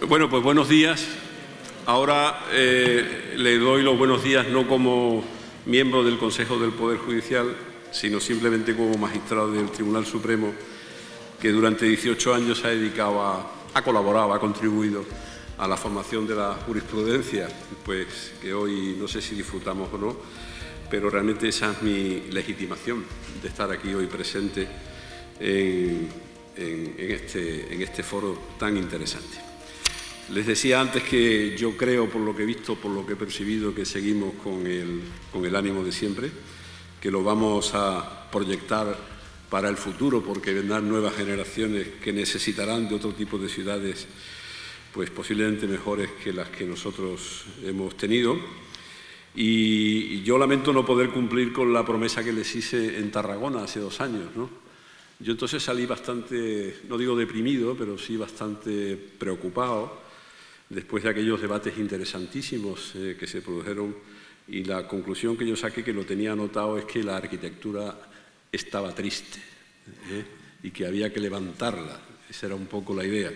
Bueno, pues buenos días. Ahora le doy los buenos días no como miembro del Consejo del Poder Judicial, sino simplemente como magistrado del Tribunal Supremo, que durante 18 años ha dedicado ha colaborado, ha contribuido a la formación de la jurisprudencia, pues que hoy no sé si disfrutamos o no, pero realmente esa es mi legitimación de estar aquí hoy presente en este foro tan interesante. Les decía antes que yo creo, por lo que he visto, por lo que he percibido, que seguimos con el ánimo de siempre, que lo vamos a proyectar para el futuro, porque vendrán nuevas generaciones que necesitarán de otro tipo de ciudades, pues posiblemente mejores que las que nosotros hemos tenido. Y yo lamento no poder cumplir con la promesa que les hice en Tarragona hace 2 años, ¿no? Yo entonces salí bastante, no digo deprimido, pero sí bastante preocupado después de aquellos debates interesantísimos que se produjeron, y la conclusión que yo saqué, que lo tenía anotado, es que la arquitectura estaba triste y que había que levantarla. Esa era un poco la idea.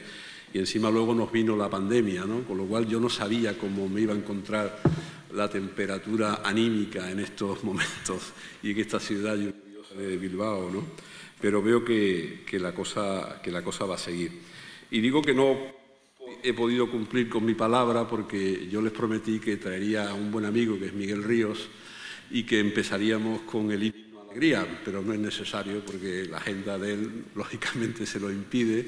Y encima luego nos vino la pandemia, ¿no? Con lo cual yo no sabía cómo me iba a encontrar la temperatura anímica en estos momentos y en esta ciudad lluviosa de Bilbao, ¿no? Pero veo que la cosa va a seguir. Y digo que no he podido cumplir con mi palabra porque yo les prometí que traería a un buen amigo, que es Miguel Ríos, y que empezaríamos con el himno a la alegría, pero no es necesario porque la agenda de él, lógicamente, se lo impide,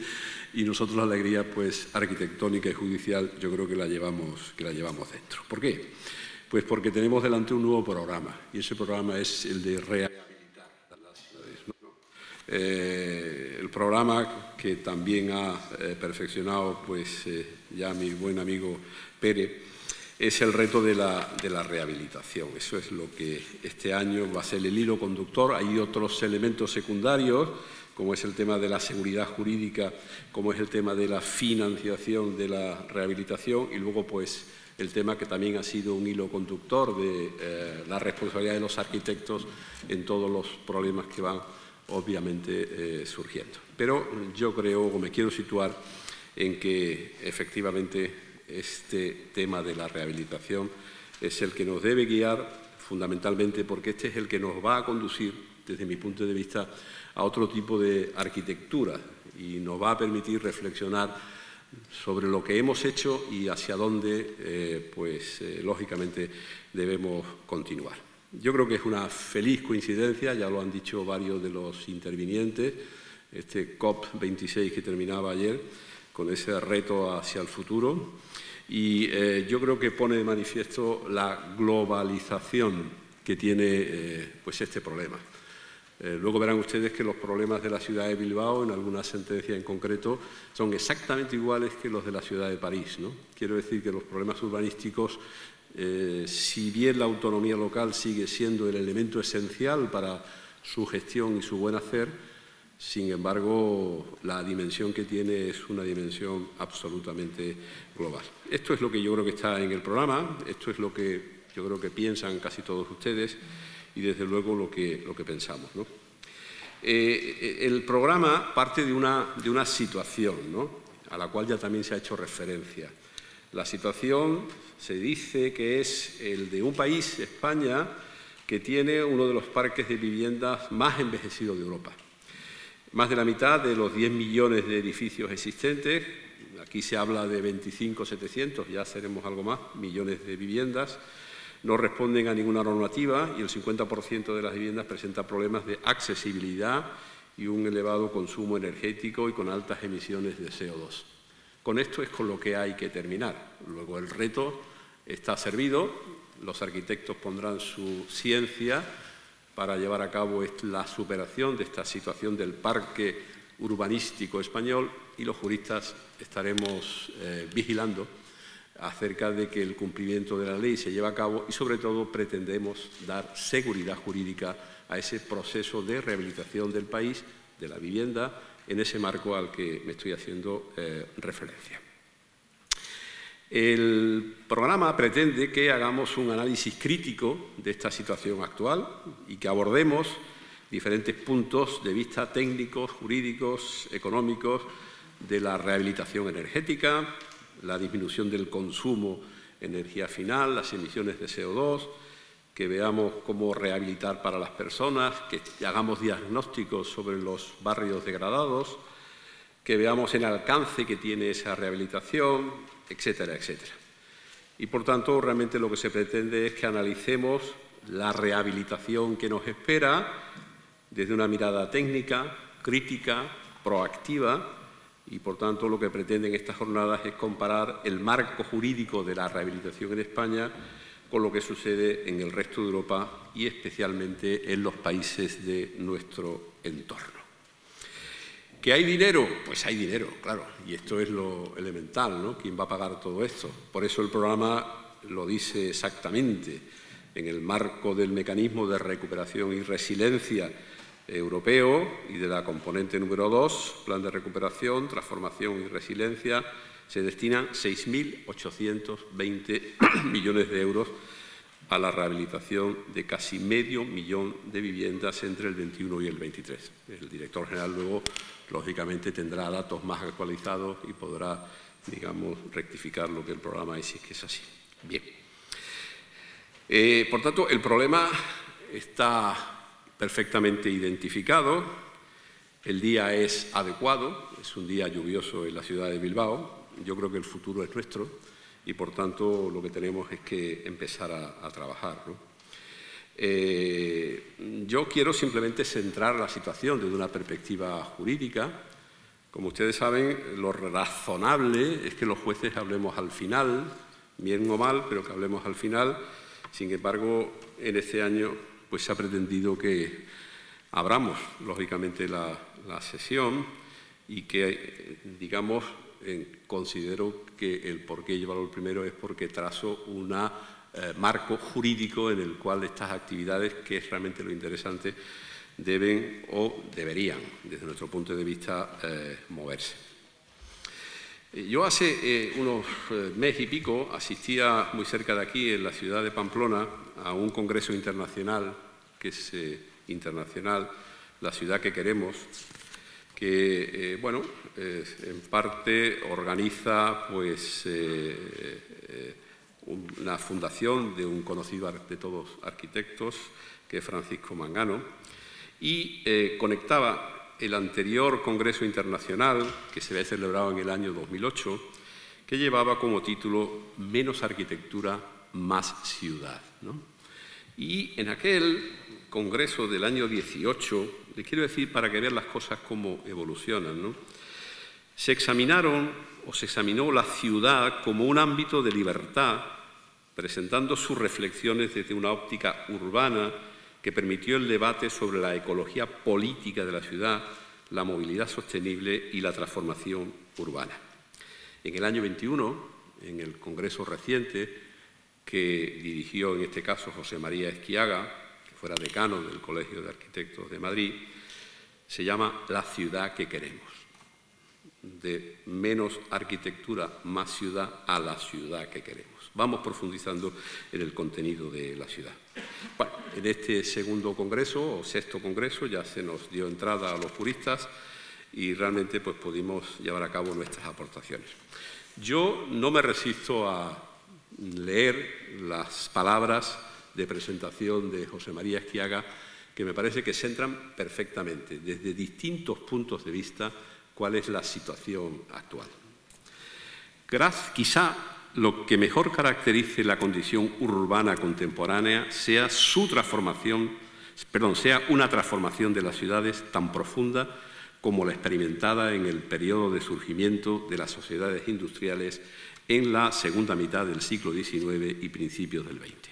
y nosotros la alegría, pues, arquitectónica y judicial, yo creo que la llevamos dentro. ¿Por qué? Pues porque tenemos delante un nuevo programa, y ese programa es el de rehabilitar las ciudades, ¿no? El programa que también ha perfeccionado pues, ya mi buen amigo Pérez, es el reto de la rehabilitación. Eso es lo que este año va a ser el hilo conductor. Hay otros elementos secundarios, como es el tema de la seguridad jurídica, como es el tema de la financiación de la rehabilitación, y luego pues el tema que también ha sido un hilo conductor de la responsabilidad de los arquitectos en todos los problemas que van obviamente surgiendo. Pero yo creo, o me quiero situar en que efectivamente este tema de la rehabilitación es el que nos debe guiar fundamentalmente, porque este es el que nos va a conducir, desde mi punto de vista, a otro tipo de arquitectura y nos va a permitir reflexionar sobre lo que hemos hecho y hacia dónde, lógicamente, debemos continuar. Yo creo que es una feliz coincidencia, ya lo han dicho varios de los intervinientes, este COP26 que terminaba ayer, con ese reto hacia el futuro, y yo creo que pone de manifiesto la globalización que tiene pues este problema. Luego verán ustedes que los problemas de la ciudad de Bilbao, en alguna sentencia en concreto, son exactamente iguales que los de la ciudad de París, ¿no? Quiero decir que los problemas urbanísticos, si bien la autonomía local sigue siendo el elemento esencial para su gestión y su buen hacer, sin embargo, la dimensión que tiene es una dimensión absolutamente global. Esto es lo que yo creo que está en el programa, esto es lo que yo creo que piensan casi todos ustedes y, desde luego, lo que pensamos, ¿no? El programa parte de una situación, ¿no?, a la cual ya también se ha hecho referencia. La situación se dice que es el de un país, España, que tiene uno de los parques de viviendas más envejecidos de Europa. Más de la mitad de los 10 millones de edificios existentes, aquí se habla de 25.700, ya seremos algo más, millones de viviendas, no responden a ninguna normativa y el 50% de las viviendas presenta problemas de accesibilidad y un elevado consumo energético y con altas emisiones de CO2. Con esto es con lo que hay que terminar. Luego el reto está servido, los arquitectos pondrán su ciencia para llevar a cabo la superación de esta situación del parque urbanístico español, y los juristas estaremos vigilando acerca de que el cumplimiento de la ley se lleve a cabo y, sobre todo, pretendemos dar seguridad jurídica a ese proceso de rehabilitación del país, de la vivienda, en ese marco al que me estoy haciendo referencia. El programa pretende que hagamos un análisis crítico de esta situación actual y que abordemos diferentes puntos de vista técnicos, jurídicos, económicos, de la rehabilitación energética, la disminución del consumo de energía final, las emisiones de CO2, que veamos cómo rehabilitar para las personas, que hagamos diagnósticos sobre los barrios degradados, que veamos el alcance que tiene esa rehabilitación, etcétera, etcétera. Y, por tanto, realmente lo que se pretende es que analicemos la rehabilitación que nos espera desde una mirada técnica, crítica, proactiva, y, por tanto, lo que pretenden estas jornadas es comparar el marco jurídico de la rehabilitación en España con lo que sucede en el resto de Europa y especialmente en los países de nuestro entorno. ¿Que hay dinero? Pues hay dinero, claro, y esto es lo elemental, ¿no? ¿Quién va a pagar todo esto? Por eso el programa lo dice exactamente, en el marco del mecanismo de recuperación y resiliencia europeo y de la componente número 2, Plan de Recuperación, Transformación y Resiliencia, se destinan 6.820 millones de euros a la rehabilitación de casi 500.000 de viviendas entre el 21 y el 23. El director general luego, lógicamente, tendrá datos más actualizados y podrá, digamos, rectificar lo que el programa es, si es que es así. Bien. Por tanto, el problema está perfectamente identificado. El día es adecuado, es un día lluvioso en la ciudad de Bilbao. Yo creo que el futuro es nuestro y, por tanto, lo que tenemos es que empezar a trabajar, ¿no? Yo quiero simplemente centrar la situación desde una perspectiva jurídica. Como ustedes saben, lo razonable es que los jueces hablemos al final, bien o mal, pero que hablemos al final. Sin embargo, en este año pues, se ha pretendido que abramos, lógicamente, la sesión y que, digamos, considero que el por qué llevarlo primero es porque trazo un marco jurídico en el cual estas actividades, que es realmente lo interesante, deben o deberían, desde nuestro punto de vista, moverse. Yo hace unos mes y pico asistía muy cerca de aquí, en la ciudad de Pamplona, a un congreso internacional, que es internacional, La ciudad que queremos, que, bueno, en parte organiza pues, una fundación de un conocido de todos arquitectos, que es Francisco Mangano, y conectaba el anterior Congreso Internacional, que se había celebrado en el año 2008, que llevaba como título Menos arquitectura, más ciudad, ¿no? Y en aquel congreso del año 18, les quiero decir para que vean las cosas cómo evolucionan, ¿no? Se examinó la ciudad como un ámbito de libertad, presentando sus reflexiones desde una óptica urbana que permitió el debate sobre la ecología política de la ciudad, la movilidad sostenible y la transformación urbana. En el año 21, en el congreso reciente, que dirigió en este caso José María Esquiaga, que fuera decano del Colegio de Arquitectos de Madrid, se llama La ciudad que queremos. De menos arquitectura, más ciudad, a la ciudad que queremos. Vamos profundizando en el contenido de la ciudad. Bueno, en este segundo congreso, o sexto congreso, ya se nos dio entrada a los juristas y realmente pues, pudimos llevar a cabo nuestras aportaciones. Yo no me resisto a leer las palabras de presentación de José María Esquiaga, que me parece que centran perfectamente, desde distintos puntos de vista, cuál es la situación actual. Quizá lo que mejor caracterice la condición urbana contemporánea sea una transformación de las ciudades tan profunda como la experimentada en el periodo de surgimiento de las sociedades industriales en la segunda mitad del siglo XIX y principios del XX.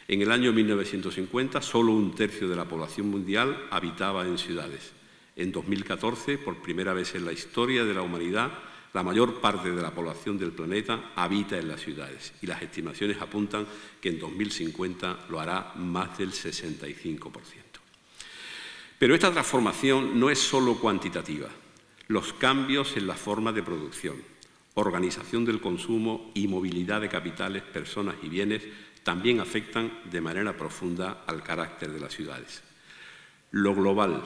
En el año 1950, solo un tercio de la población mundial habitaba en ciudades. En 2014, por primera vez en la historia de la humanidad, la mayor parte de la población del planeta habita en las ciudades y las estimaciones apuntan que en 2050 lo hará más del 65%. Pero esta transformación no es solo cuantitativa. Los cambios en la forma de producción, organización del consumo y movilidad de capitales, personas y bienes también afectan de manera profunda al carácter de las ciudades. Lo global,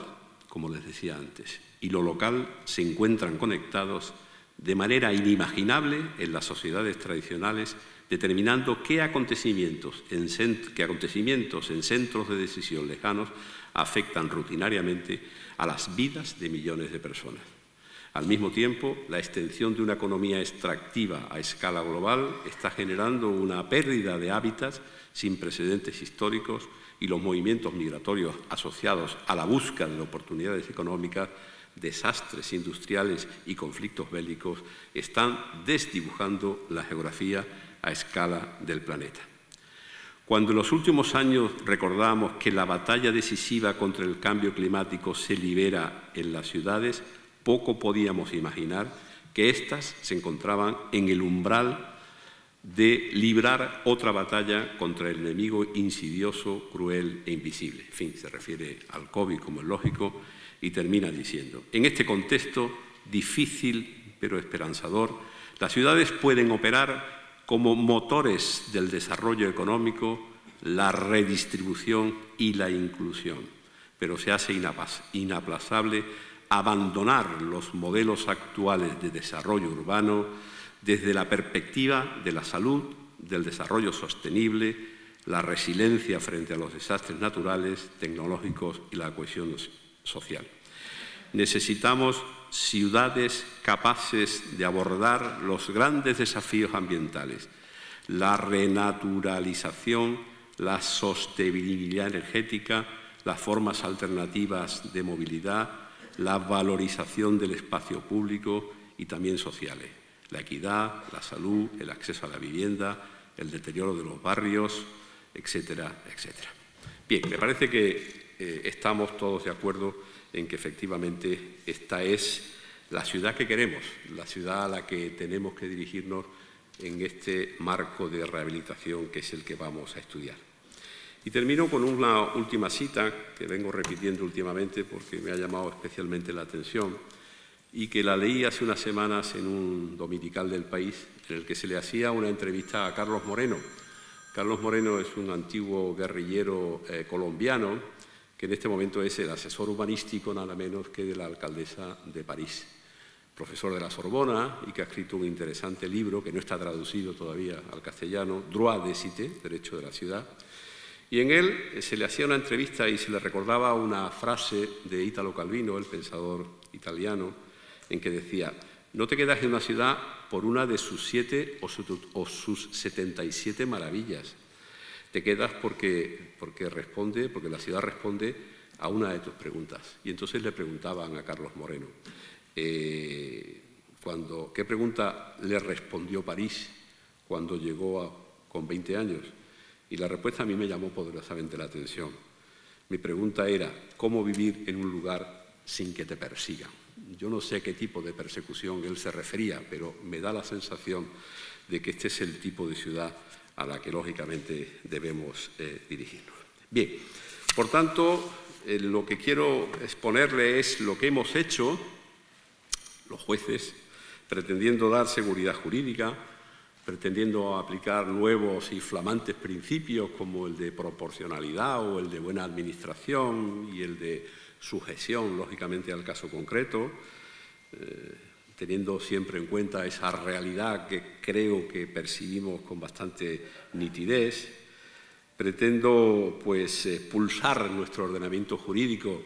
como les decía antes, y lo local se encuentran conectados de manera inimaginable en las sociedades tradicionales, determinando qué acontecimientos en centros de decisión lejanos afectan rutinariamente a las vidas de millones de personas. Al mismo tiempo, la extensión de una economía extractiva a escala global está generando una pérdida de hábitats sin precedentes históricos y los movimientos migratorios asociados a la búsqueda de oportunidades económicas, desastres industriales y conflictos bélicos están desdibujando la geografía a escala del planeta. Cuando en los últimos años recordamos que la batalla decisiva contra el cambio climático se libera en las ciudades, poco podíamos imaginar que éstas se encontraban en el umbral de librar otra batalla contra el enemigo insidioso, cruel e invisible. En fin, se refiere al COVID, como es lógico, y termina diciendo: en este contexto difícil pero esperanzador, las ciudades pueden operar como motores del desarrollo económico, la redistribución y la inclusión, pero se hace inaplazable abandonar los modelos actuales de desarrollo urbano desde la perspectiva de la salud, del desarrollo sostenible, la resiliencia frente a los desastres naturales, tecnológicos y la cohesión social. Necesitamos ciudades capaces de abordar los grandes desafíos ambientales, la renaturalización, la sostenibilidad energética, las formas alternativas de movilidad, la valorización del espacio público y también sociales, la equidad, la salud, el acceso a la vivienda, el deterioro de los barrios, etcétera, etcétera. Bien, me parece que estamos todos de acuerdo en que efectivamente esta es la ciudad que queremos, la ciudad a la que tenemos que dirigirnos en este marco de rehabilitación que es el que vamos a estudiar. Y termino con una última cita que vengo repitiendo últimamente porque me ha llamado especialmente la atención y que la leí hace unas semanas en un dominical del País en el que se le hacía una entrevista a Carlos Moreno. Carlos Moreno es un antiguo guerrillero colombiano que en este momento es el asesor urbanístico nada menos que de la alcaldesa de París, profesor de la Sorbona y que ha escrito un interesante libro que no está traducido todavía al castellano, Droit de Cité, Derecho de la Ciudad. Y en él se le hacía una entrevista y se le recordaba una frase de Italo Calvino, el pensador italiano, en que decía: no te quedas en una ciudad por una de sus 7 o sus 77 maravillas. Te quedas porque la ciudad responde a una de tus preguntas. Y entonces le preguntaban a Carlos Moreno, ¿qué pregunta le respondió París cuando llegó con 20 años? Y la respuesta a mí me llamó poderosamente la atención. Mi pregunta era: ¿cómo vivir en un lugar sin que te persigan? Yo no sé a qué tipo de persecución él se refería, pero me da la sensación de que este es el tipo de ciudad a la que, lógicamente, debemos dirigirnos. Bien, por tanto, lo que quiero exponerle es lo que hemos hecho los jueces, pretendiendo dar seguridad jurídica, pretendiendo aplicar nuevos y flamantes principios como el de proporcionalidad o el de buena administración y el de sujeción, lógicamente, al caso concreto, teniendo siempre en cuenta esa realidad que creo que percibimos con bastante nitidez. Pretendo, pues, pulsar nuestro ordenamiento jurídico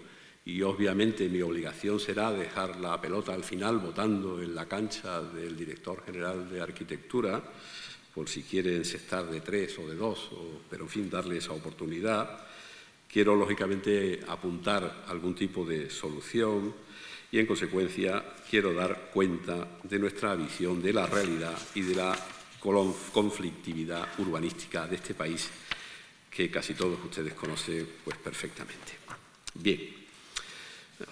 y, obviamente, mi obligación será dejar la pelota al final votando en la cancha del director general de Arquitectura, por si quiere encestar de 3 o de 2, pero, en fin, darle esa oportunidad. Quiero, lógicamente, apuntar algún tipo de solución y, en consecuencia, quiero dar cuenta de nuestra visión de la realidad y de la conflictividad urbanística de este país, que casi todos ustedes conocen, pues, perfectamente. Bien,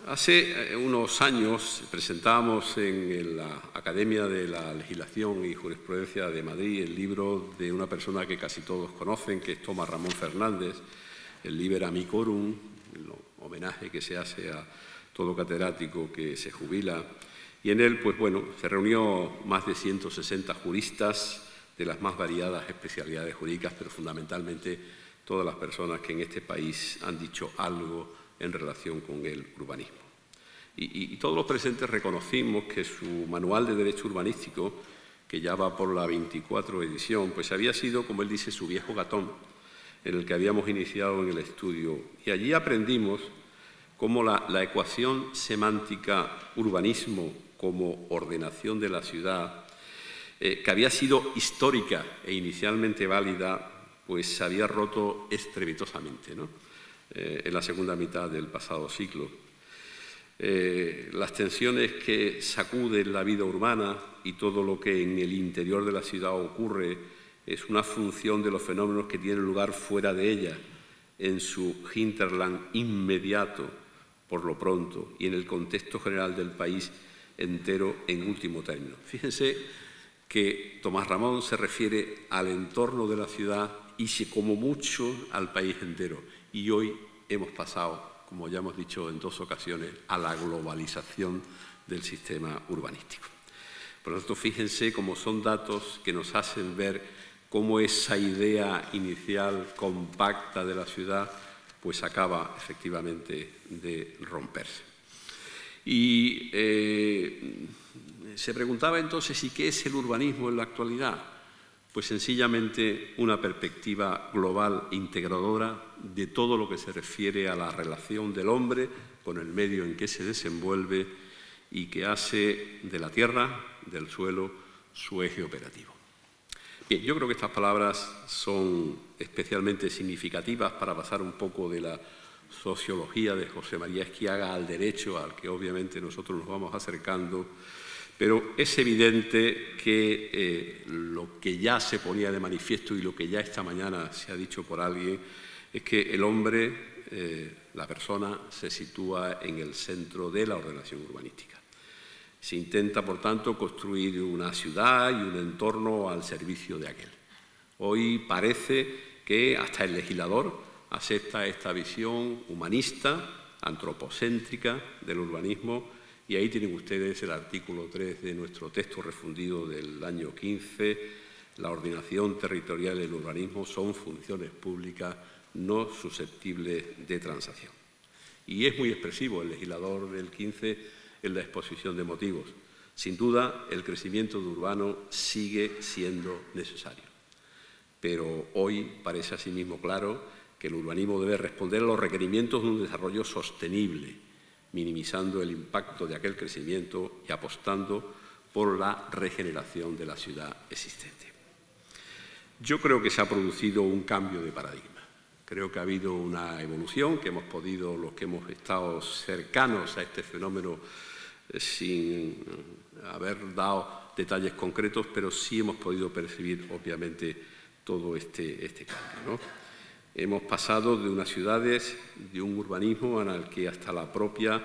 hace unos años presentábamos en la Academia de la Legislación y Jurisprudencia de Madrid el libro de una persona que casi todos conocen, que es Tomás Ramón Fernández, el Liber Amicorum, el homenaje que se hace a todo catedrático que se jubila. Y en él, pues bueno, se reunió más de 160 juristas de las más variadas especialidades jurídicas, pero fundamentalmente todas las personas que en este país han dicho algo en relación con el urbanismo. Y todos los presentes reconocimos que su manual de Derecho Urbanístico, que ya va por la 24 edición, pues había sido, como él dice, su viejo gatón, en el que habíamos iniciado en el estudio. Y allí aprendimos cómo la ecuación semántica urbanismo como ordenación de la ciudad, que había sido histórica e inicialmente válida, pues se había roto estrepitosamente, ¿no? En la segunda mitad del pasado siglo. Las tensiones que sacuden la vida urbana y todo lo que en el interior de la ciudad ocurre es una función de los fenómenos que tienen lugar fuera de ella, en su hinterland inmediato, por lo pronto, y en el contexto general del país entero en último término. Fíjense que Tomás Ramón se refiere al entorno de la ciudad y, si como mucho, al país entero. Y hoy hemos pasado, como ya hemos dicho en 2 ocasiones, a la globalización del sistema urbanístico. Por lo tanto, fíjense cómo son datos que nos hacen ver cómo esa idea inicial compacta de la ciudad pues acaba efectivamente de romperse. Y se preguntaba entonces, ¿y qué es el urbanismo en la actualidad? Pues sencillamente una perspectiva global integradora de todo lo que se refiere a la relación del hombre con el medio en que se desenvuelve y que hace de la tierra, del suelo, su eje operativo. Bien, yo creo que estas palabras son especialmente significativas para pasar un poco de la sociología de José María Esquiaga al derecho, al que obviamente nosotros nos vamos acercando. Pero es evidente que lo que ya se ponía de manifiesto y lo que ya esta mañana se ha dicho por alguien es que el hombre, la persona, se sitúa en el centro de la ordenación urbanística. Se intenta, por tanto, construir una ciudad y un entorno al servicio de aquel. Hoy parece que hasta el legislador acepta esta visión humanista, antropocéntrica del urbanismo. Y ahí tienen ustedes el artículo 3 de nuestro texto refundido del año 15. La ordenación territorial y el urbanismo son funciones públicas no susceptibles de transacción. Y es muy expresivo el legislador del 15 en la exposición de motivos. Sin duda, el crecimiento urbano sigue siendo necesario. Pero hoy parece asimismo claro que el urbanismo debe responder a los requerimientos de un desarrollo sostenible, minimizando el impacto de aquel crecimiento y apostando por la regeneración de la ciudad existente. Yo creo que se ha producido un cambio de paradigma. Creo que ha habido una evolución que hemos podido, los que hemos estado cercanos a este fenómeno sin haber dado detalles concretos, pero sí hemos podido percibir, obviamente, todo este cambio, ¿no? Hemos pasado de unas ciudades, de un urbanismo en el que hasta la propia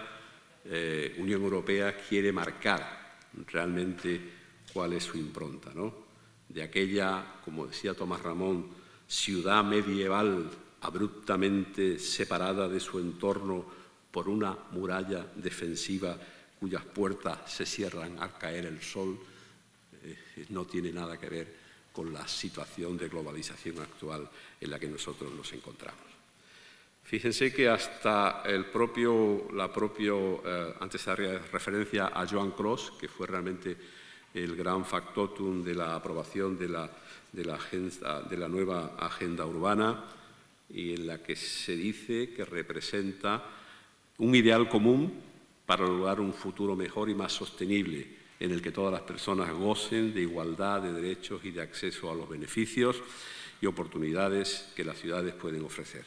Unión Europea quiere marcar realmente cuál es su impronta, ¿no? De aquella, como decía Tomás Ramón, ciudad medieval abruptamente separada de su entorno por una muralla defensiva cuyas puertas se cierran al caer el sol, no tiene nada que ver con la situación de globalización actual en la que nosotros nos encontramos. Fíjense que hasta antes se hacía referencia a Joan Cros, que fue realmente el gran factotum de la aprobación de la nueva agenda urbana, y en la que se dice que representa un ideal común para lograr un futuro mejor y más sostenible, en el que todas las personas gocen de igualdad de derechos y de acceso a los beneficios y oportunidades que las ciudades pueden ofrecer,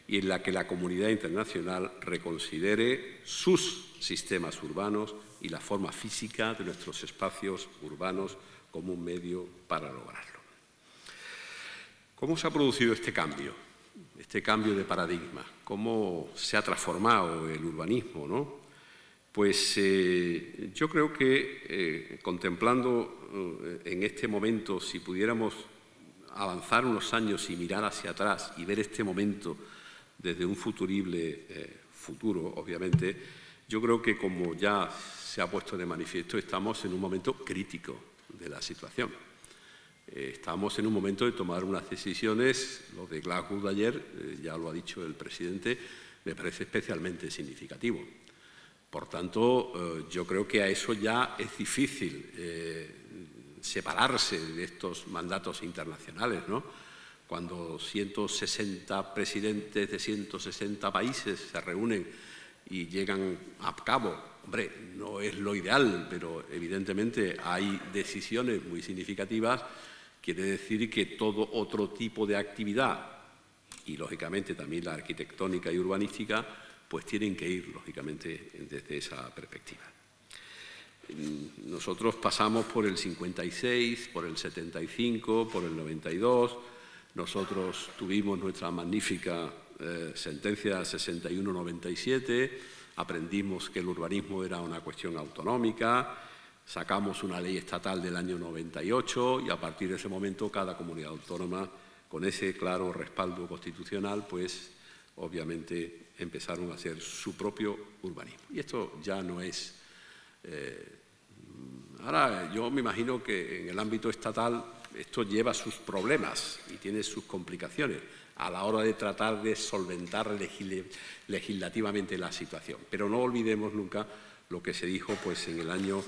y en la que la comunidad internacional reconsidere sus sistemas urbanos y la forma física de nuestros espacios urbanos como un medio para lograrlo. ¿Cómo se ha producido este cambio de paradigma? ¿Cómo se ha transformado el urbanismo, ¿no? Pues yo creo que contemplando en este momento, si pudiéramos avanzar unos años y mirar hacia atrás y ver este momento desde un futurible futuro, obviamente, yo creo que, como ya se ha puesto de manifiesto, estamos en un momento crítico de la situación. Estamos en un momento de tomar unas decisiones. Lo de Glasgow de ayer, ya lo ha dicho el presidente, me parece especialmente significativo, Por tanto, yo creo que a eso ya es difícil separarse de estos mandatos internacionales, ¿no? Cuando 160 presidentes de 160 países se reúnen y llegan a cabo, hombre, no es lo ideal, pero evidentemente hay decisiones muy significativas, quiere decir que todo otro tipo de actividad, y lógicamente también la arquitectónica y urbanística, pues tienen que ir, lógicamente, desde esa perspectiva. Nosotros pasamos por el 56, por el 75, por el 92. Nosotros tuvimos nuestra magnífica sentencia 61-97, aprendimos que el urbanismo era una cuestión autonómica, sacamos una ley estatal del año 98 y a partir de ese momento cada comunidad autónoma, con ese claro respaldo constitucional, pues obviamente empezaron a hacer su propio urbanismo. Y esto ya no es... ahora yo me imagino que en el ámbito estatal esto lleva sus problemas y tiene sus complicaciones a la hora de tratar de solventar legislativamente la situación. Pero no olvidemos nunca lo que se dijo pues, en el año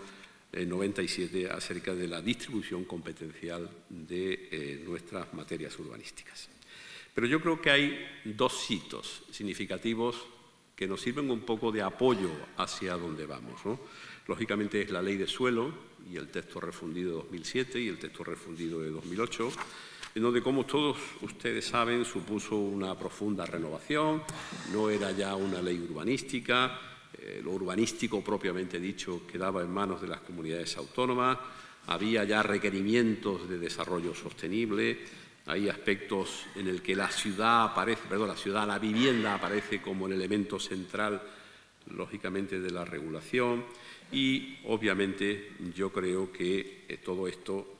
97 acerca de la distribución competencial de nuestras materias urbanísticas. Pero yo creo que hay dos hitos significativos que nos sirven un poco de apoyo hacia dónde vamos, ¿no? Lógicamente es la Ley de Suelo y el texto refundido de 2007 y el texto refundido de 2008, en donde, como todos ustedes saben, supuso una profunda renovación, no era ya una ley urbanística, lo urbanístico propiamente dicho quedaba en manos de las comunidades autónomas, había ya requerimientos de desarrollo sostenible, hay aspectos en el que la vivienda aparece como el elemento central, lógicamente, de la regulación y, obviamente, yo creo que todo esto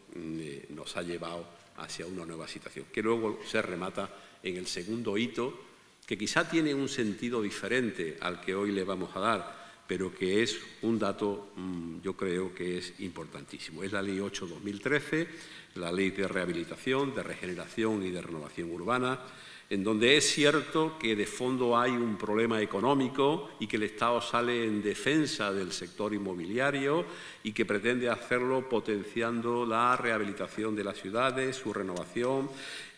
nos ha llevado hacia una nueva situación, que luego se remata en el segundo hito, que quizá tiene un sentido diferente al que hoy le vamos a dar, pero que es un dato, yo creo que es importantísimo. Es la Ley 8/2013, la Ley de Rehabilitación, de Regeneración y de Renovación Urbana, en donde es cierto que de fondo hay un problema económico y que el Estado sale en defensa del sector inmobiliario y que pretende hacerlo potenciando la rehabilitación de las ciudades, su renovación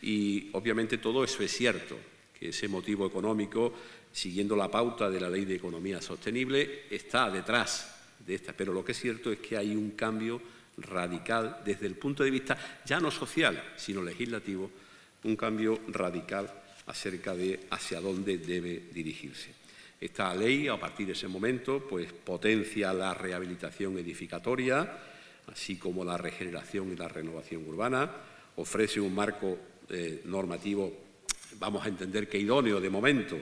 y, obviamente, todo eso es cierto, que ese motivo económico, siguiendo la pauta de la Ley de Economía Sostenible, está detrás de esta. Pero lo que es cierto es que hay un cambio radical desde el punto de vista ya no social, sino legislativo, un cambio radical acerca de hacia dónde debe dirigirse. Esta ley, a partir de ese momento, pues potencia la rehabilitación edificatoria, así como la regeneración y la renovación urbana, ofrece un marco normativo, vamos a entender que idóneo de momento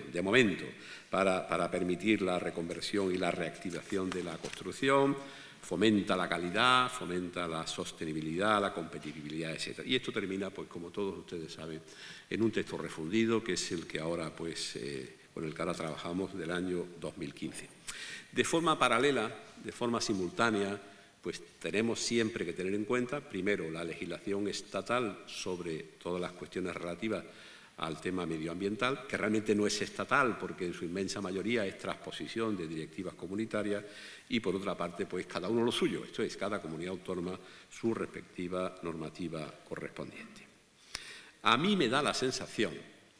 para permitir la reconversión y la reactivación de la construcción, fomenta la calidad, fomenta la sostenibilidad, la competitividad, etc. Y esto termina, pues como todos ustedes saben, en un texto refundido, que es el que ahora, pues, con el que ahora trabajamos, del año 2015. De forma paralela, de forma simultánea, pues tenemos siempre que tener en cuenta, primero, la legislación estatal sobre todas las cuestiones relativas al tema medioambiental, que realmente no es estatal porque en su inmensa mayoría es transposición de directivas comunitarias y, por otra parte, pues cada uno lo suyo, esto es, cada comunidad autónoma su respectiva normativa correspondiente. A mí me da la sensación,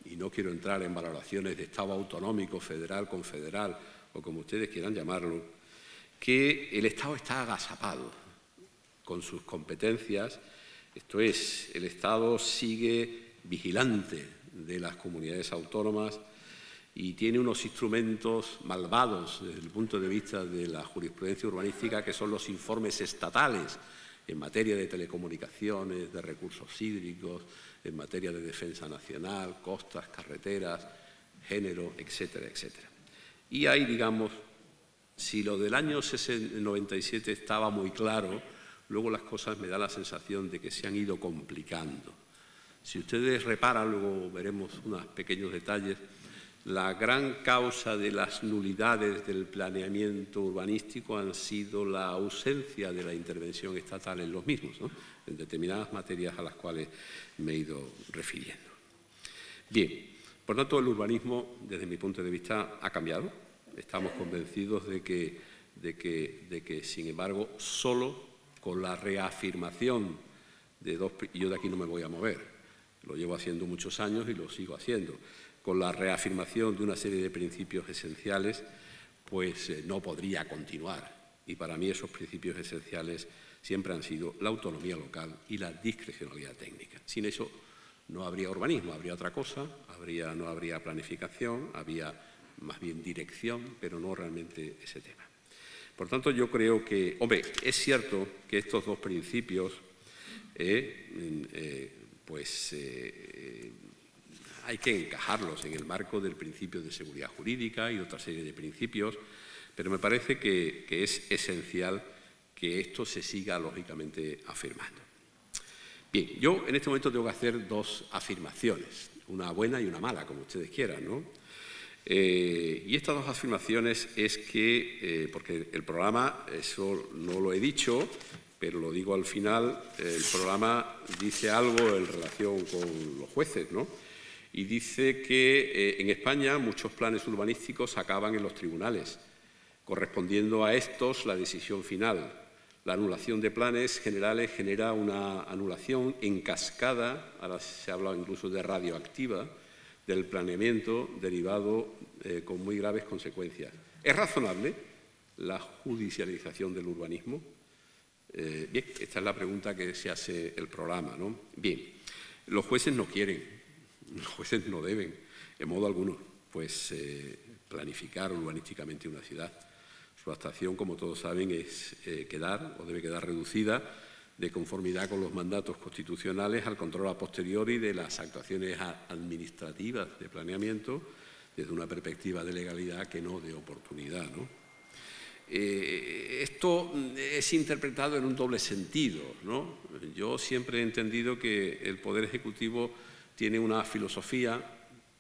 y no quiero entrar en valoraciones de Estado autonómico, federal, confederal o como ustedes quieran llamarlo, que el Estado está agazapado con sus competencias, esto es, el Estado sigue vigilante de las comunidades autónomas y tiene unos instrumentos malvados desde el punto de vista de la jurisprudencia urbanística, que son los informes estatales en materia de telecomunicaciones, de recursos hídricos, en materia de defensa nacional, costas, carreteras, género, etcétera, etcétera. Y ahí, digamos, si lo del año 97 estaba muy claro, luego las cosas me da la sensación de que se han ido complicando. Si ustedes reparan, luego veremos unos pequeños detalles, la gran causa de las nulidades del planeamiento urbanístico han sido la ausencia de la intervención estatal en los mismos, ¿no? En determinadas materias a las cuales me he ido refiriendo. Bien, por tanto, el urbanismo, desde mi punto de vista, ha cambiado. estamos convencidos de que, sin embargo, solo con la reafirmación de dos... Yo de aquí no me voy a mover, lo llevo haciendo muchos años y lo sigo haciendo. Con la reafirmación de una serie de principios esenciales, pues no podría continuar. Y para mí esos principios esenciales siempre han sido la autonomía local y la discrecionalidad técnica. Sin eso no habría urbanismo, habría otra cosa, no habría planificación, había más bien dirección, pero no realmente ese tema. Por tanto, yo creo que, hombre, es cierto que estos dos principios, hay que encajarlos en el marco del principio de seguridad jurídica y otra serie de principios, pero me parece que es esencial que esto se siga, lógicamente, afirmando. Bien, yo en este momento tengo que hacer dos afirmaciones, una buena y una mala, como ustedes quieran, ¿no? Y estas dos afirmaciones es que, porque el programa, eso no lo he dicho, pero lo digo al final, el programa dice algo en relación con los jueces, ¿no? Y dice que en España muchos planes urbanísticos acaban en los tribunales, correspondiendo a estos la decisión final. La anulación de planes generales genera una anulación en cascada, ahora se ha hablado incluso de radioactiva, del planeamiento derivado con muy graves consecuencias. ¿Es razonable la judicialización del urbanismo? Bien, esta es la pregunta que se hace el programa, ¿no? Bien, los jueces no quieren, los jueces no deben, en modo alguno, pues planificar urbanísticamente una ciudad. Su actuación, como todos saben, es debe quedar reducida de conformidad con los mandatos constitucionales al control a posteriori de las actuaciones administrativas de planeamiento desde una perspectiva de legalidad que no de oportunidad, ¿no? Esto es interpretado en un doble sentido, ¿no? Yo siempre he entendido que el Poder Ejecutivo tiene una filosofía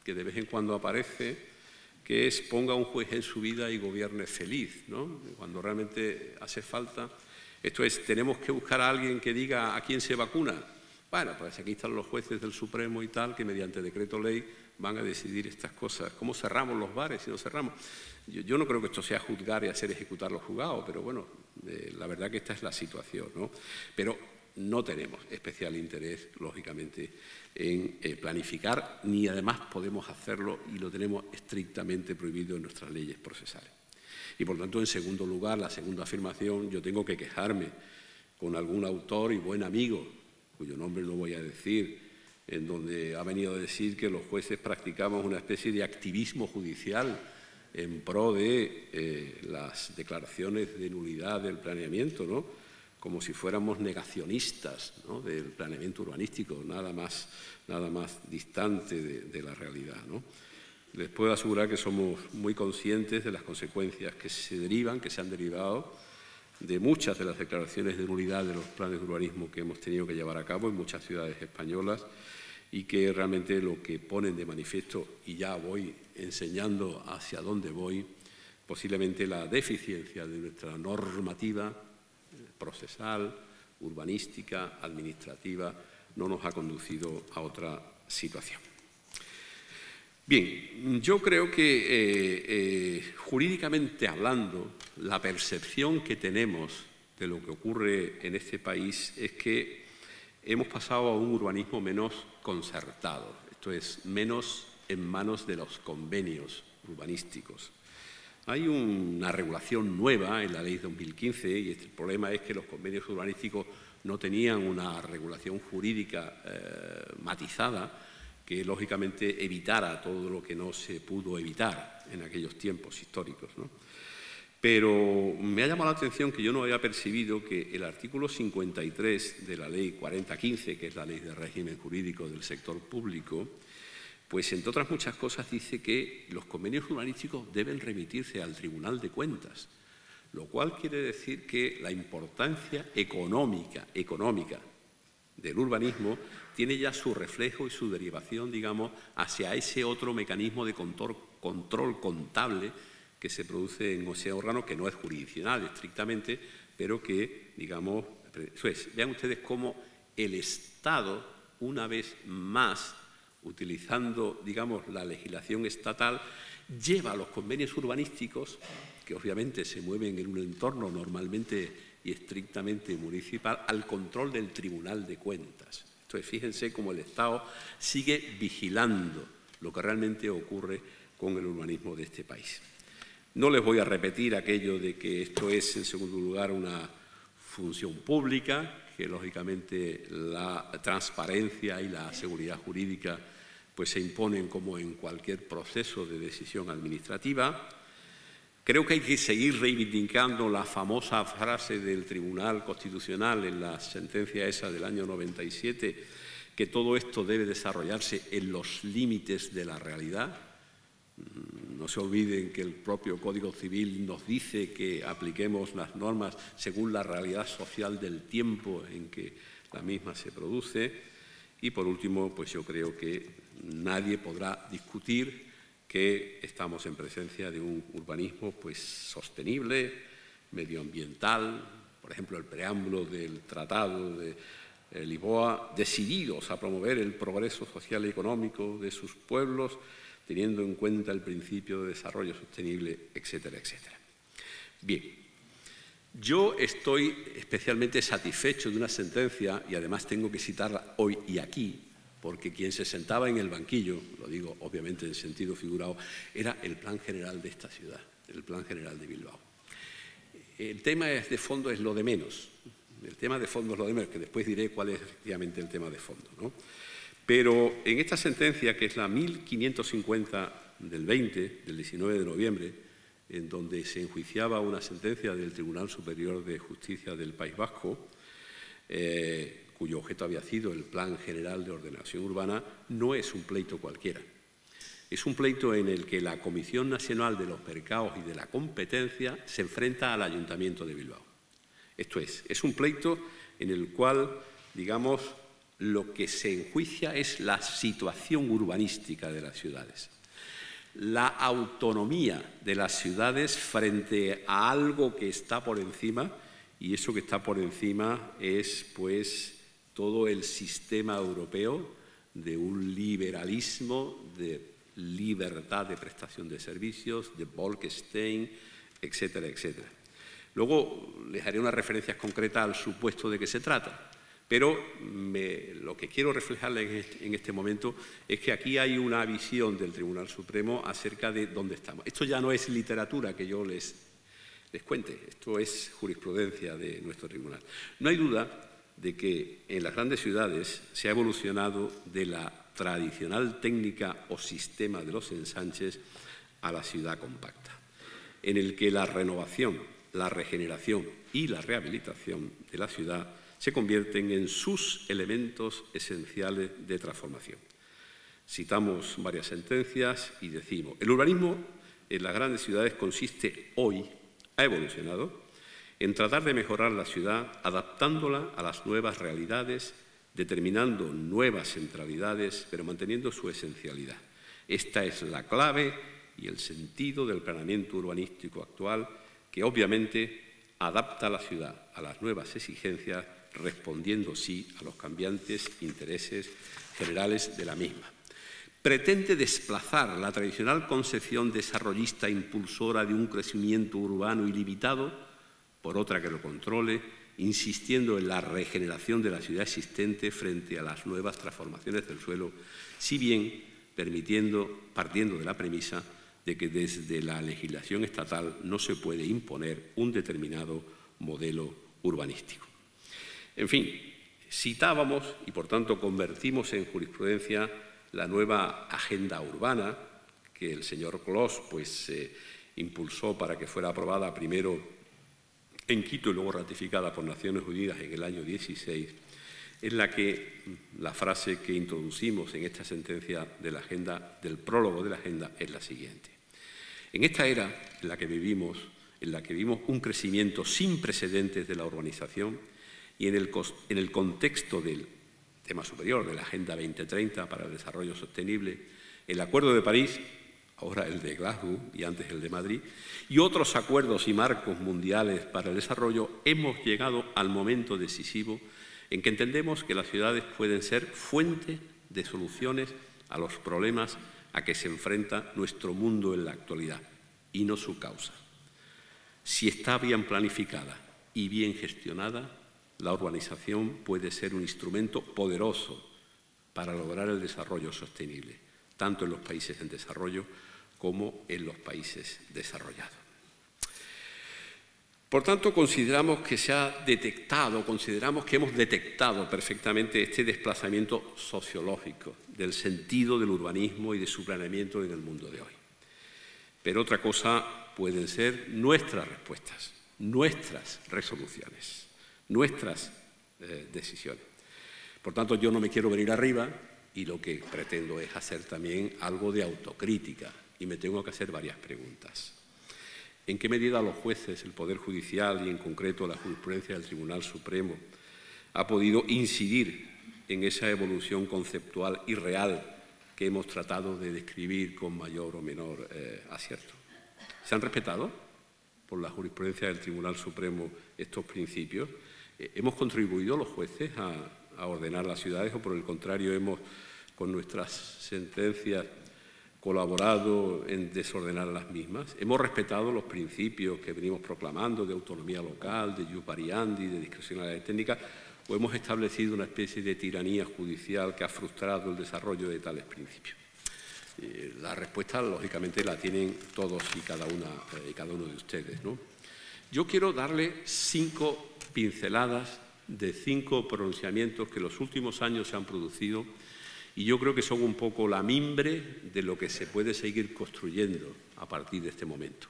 que de vez en cuando aparece, que es ponga un juez en su vida y gobierne feliz, ¿no? Cuando realmente hace falta. Esto es, tenemos que buscar a alguien que diga a quién se vacuna. Bueno, pues aquí están los jueces del Supremo y tal, que mediante decreto ley van a decidir estas cosas. ¿Cómo cerramos los bares si no cerramos? Yo no creo que esto sea juzgar y hacer ejecutar los juzgados, pero bueno, la verdad que esta es la situación, ¿no? Pero no tenemos especial interés, lógicamente, en planificar, ni además podemos hacerlo y lo tenemos estrictamente prohibido en nuestras leyes procesales. Y, por tanto, en segundo lugar, la segunda afirmación, yo tengo que quejarme con algún autor y buen amigo, cuyo nombre no voy a decir, en donde ha venido a decir que los jueces practicamos una especie de activismo judicial en pro de las declaraciones de nulidad del planeamiento, ¿no? Como si fuéramos negacionistas, ¿no?, del planeamiento urbanístico, nada más distante de la realidad, ¿no? Les puedo asegurar que somos muy conscientes de las consecuencias que se han derivado de muchas de las declaraciones de nulidad de los planes de urbanismo que hemos tenido que llevar a cabo en muchas ciudades españolas y que realmente lo que ponen de manifiesto, y ya voy enseñando hacia dónde voy, posiblemente la deficiencia de nuestra normativa procesal, urbanística, administrativa, no nos ha conducido a otra situación. Bien, yo creo que jurídicamente hablando, la percepción que tenemos de lo que ocurre en este país es que hemos pasado a un urbanismo menos concertado, esto es, menos en manos de los convenios urbanísticos. Hay una regulación nueva en la Ley 2015 y el problema es que los convenios urbanísticos no tenían una regulación jurídica matizada que, lógicamente, evitara todo lo que no se pudo evitar en aquellos tiempos históricos, ¿no? Pero me ha llamado la atención que yo no había percibido que el artículo 53 de la Ley 4015, que es la Ley de Régimen Jurídico del Sector Público, pues, entre otras muchas cosas, dice que los convenios urbanísticos deben remitirse al Tribunal de Cuentas, lo cual quiere decir que la importancia económica del urbanismo tiene ya su reflejo y su derivación, digamos, hacia ese otro mecanismo de control contable que se produce en ese órgano, que no es jurisdiccional estrictamente, pero que, digamos, eso es. Vean ustedes cómo el Estado, una vez más, utilizando, digamos, la legislación estatal, lleva a los convenios urbanísticos, que obviamente se mueven en un entorno normalmente y estrictamente municipal, al control del Tribunal de Cuentas. Entonces, fíjense cómo el Estado sigue vigilando lo que realmente ocurre con el urbanismo de este país. No les voy a repetir aquello de que esto es, en segundo lugar, una función pública, que lógicamente la transparencia y la seguridad jurídica pues se imponen como en cualquier proceso de decisión administrativa. Creo que hay que seguir reivindicando la famosa frase del Tribunal Constitucional en la sentencia esa del año 97, que todo esto debe desarrollarse en los límites de la realidad. No se olviden que el propio Código Civil nos dice que apliquemos las normas según la realidad social del tiempo en que la misma se produce. Y, por último, pues yo creo que nadie podrá discutir que estamos en presencia de un urbanismo pues sostenible, medioambiental, por ejemplo, el preámbulo del Tratado de Lisboa, decididos a promover el progreso social y económico de sus pueblos, teniendo en cuenta el principio de desarrollo sostenible, etcétera, etcétera. Bien, yo estoy especialmente satisfecho de una sentencia, y además tengo que citarla hoy y aquí, porque quien se sentaba en el banquillo, lo digo obviamente en sentido figurado, era el Plan General de esta ciudad, el Plan General de Bilbao. El tema de fondo es lo de menos, el tema de fondo es lo de menos, que después diré cuál es efectivamente el tema de fondo, ¿no? Pero en esta sentencia, que es la 1550 del 19 de noviembre, en donde se enjuiciaba una sentencia del Tribunal Superior de Justicia del País Vasco, cuyo objeto había sido el Plan General de Ordenación Urbana, no es un pleito cualquiera. Es un pleito en el que la Comisión Nacional de los Mercados y de la Competencia se enfrenta al Ayuntamiento de Bilbao. Esto es un pleito en el cual, digamos, lo que se enjuicia es la situación urbanística de las ciudades, la autonomía de las ciudades frente a algo que está por encima, y eso que está por encima es, pues, todo el sistema europeo de un liberalismo, de libertad de prestación de servicios, de Bolkestein, etcétera, etcétera. Luego les haré unas referencias concretas al supuesto de qué se trata. Pero lo que quiero reflejarles en este momento es que aquí hay una visión del Tribunal Supremo acerca de dónde estamos. Esto ya no es literatura que yo les cuente, esto es jurisprudencia de nuestro tribunal. No hay duda de que en las grandes ciudades se ha evolucionado de la tradicional técnica o sistema de los ensanches a la ciudad compacta, en el que la renovación, la regeneración y la rehabilitación de la ciudad se convierten en sus elementos esenciales de transformación. Citamos varias sentencias y decimos: el urbanismo en las grandes ciudades consiste hoy, ha evolucionado, en tratar de mejorar la ciudad adaptándola a las nuevas realidades, determinando nuevas centralidades, pero manteniendo su esencialidad. Esta es la clave y el sentido del planeamiento urbanístico actual, que obviamente adapta la ciudad a las nuevas exigencias, respondiendo sí a los cambiantes intereses generales de la misma. Pretende desplazar la tradicional concepción desarrollista impulsora de un crecimiento urbano ilimitado por otra que lo controle, insistiendo en la regeneración de la ciudad existente frente a las nuevas transformaciones del suelo, si bien partiendo de la premisa de que desde la legislación estatal no se puede imponer un determinado modelo urbanístico. En fin, citábamos y, por tanto, convertimos en jurisprudencia la nueva agenda urbana que el señor Clos impulsó para que fuera aprobada primero en Quito y luego ratificada por Naciones Unidas en el año 16, en la que la frase que introducimos en esta sentencia de la agenda, del prólogo de la agenda, es la siguiente. En esta era en la que vivimos un crecimiento sin precedentes de la urbanización y en el contexto del tema superior de la Agenda 2030 para el Desarrollo Sostenible, el Acuerdo de París, ahora el de Glasgow y antes el de Madrid, y otros acuerdos y marcos mundiales para el desarrollo, hemos llegado al momento decisivo en que entendemos que las ciudades pueden ser fuente de soluciones a los problemas a que se enfrenta nuestro mundo en la actualidad, y no su causa. Si está bien planificada y bien gestionada, la urbanización puede ser un instrumento poderoso para lograr el desarrollo sostenible, tanto en los países en desarrollo como en los países desarrollados. Por tanto, consideramos que hemos detectado perfectamente este desplazamiento sociológico del sentido del urbanismo y de su planeamiento en el mundo de hoy. Pero otra cosa pueden ser nuestras respuestas, nuestras resoluciones, nuestras decisiones. Por tanto, yo no me quiero venir arriba y lo que pretendo es hacer también algo de autocrítica y me tengo que hacer varias preguntas. ¿En qué medida los jueces, el Poder Judicial y en concreto la jurisprudencia del Tribunal Supremo ha podido incidir en esa evolución conceptual y real que hemos tratado de describir con mayor o menor acierto? ¿Se han respetado por la jurisprudencia del Tribunal Supremo estos principios? ¿Hemos contribuido los jueces a ordenar las ciudades o, por el contrario, hemos, con nuestras sentencias, colaborado en desordenar las mismas? ¿Hemos respetado los principios que venimos proclamando de autonomía local, de ius variandi, de discrecionalidad técnica, o hemos establecido una especie de tiranía judicial que ha frustrado el desarrollo de tales principios? La respuesta, lógicamente, la tienen todos y cada uno de ustedes, ¿no? Yo quiero darle 5 pinceladas de 5 pronunciamientos que en los últimos años se han producido y yo creo que son un poco la mimbre de lo que se puede seguir construyendo a partir de este momento.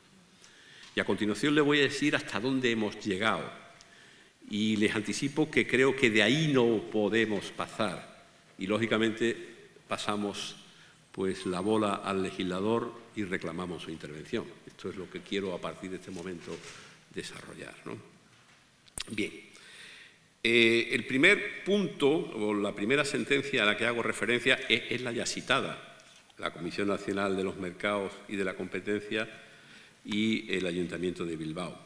Y a continuación le voy a decir hasta dónde hemos llegado y les anticipo que creo que de ahí no podemos pasar y, lógicamente, pasamos pues la bola al legislador y reclamamos su intervención. Esto es lo que quiero a partir de este momento desarrollar, ¿no? Bien, el primer punto o la primera sentencia a la que hago referencia es la ya citada, la Comisión Nacional de los Mercados y de la Competencia y el Ayuntamiento de Bilbao.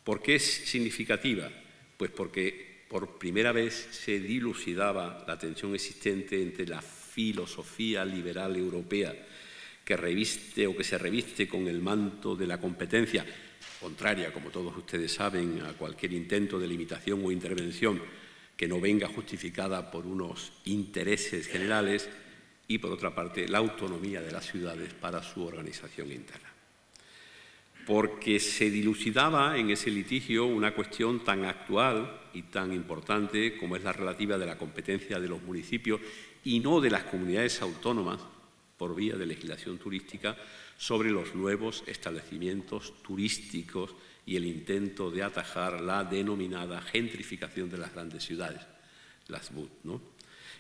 ¿Por qué es significativa? Pues porque por primera vez se dilucidaba la tensión existente entre la filosofía liberal europea que reviste o que se reviste con el manto de la competencia, contraria, como todos ustedes saben, a cualquier intento de limitación o intervención que no venga justificada por unos intereses generales, y, por otra parte, la autonomía de las ciudades para su organización interna. Porque se dilucidaba en ese litigio una cuestión tan actual y tan importante como es la relativa de la competencia de los municipios y no de las comunidades autónomas por vía de legislación turística sobre los nuevos establecimientos turísticos y el intento de atajar la denominada gentrificación de las grandes ciudades, las BUT, ¿no?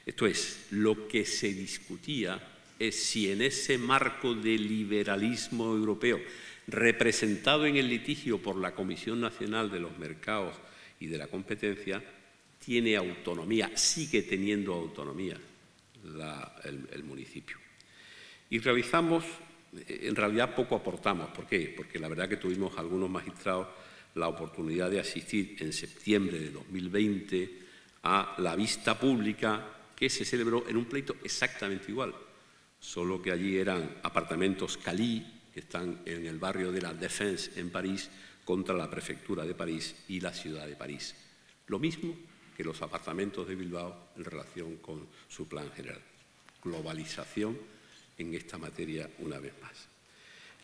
Esto es, lo que se discutía es si en ese marco de liberalismo europeo, representado en el litigio por la Comisión Nacional de los Mercados y de la Competencia, tiene autonomía, sigue teniendo autonomía el municipio. Y realizamos, en realidad poco aportamos. ¿Por qué? Porque la verdad que tuvimos algunos magistrados la oportunidad de asistir en septiembre de 2020 a la vista pública que se celebró en un pleito exactamente igual, solo que allí eran apartamentos Cali, que están en el barrio de la Défense en París, contra la Prefectura de París y la Ciudad de París. Lo mismo que los apartamentos de Bilbao en relación con su plan general. Globalización en esta materia una vez más.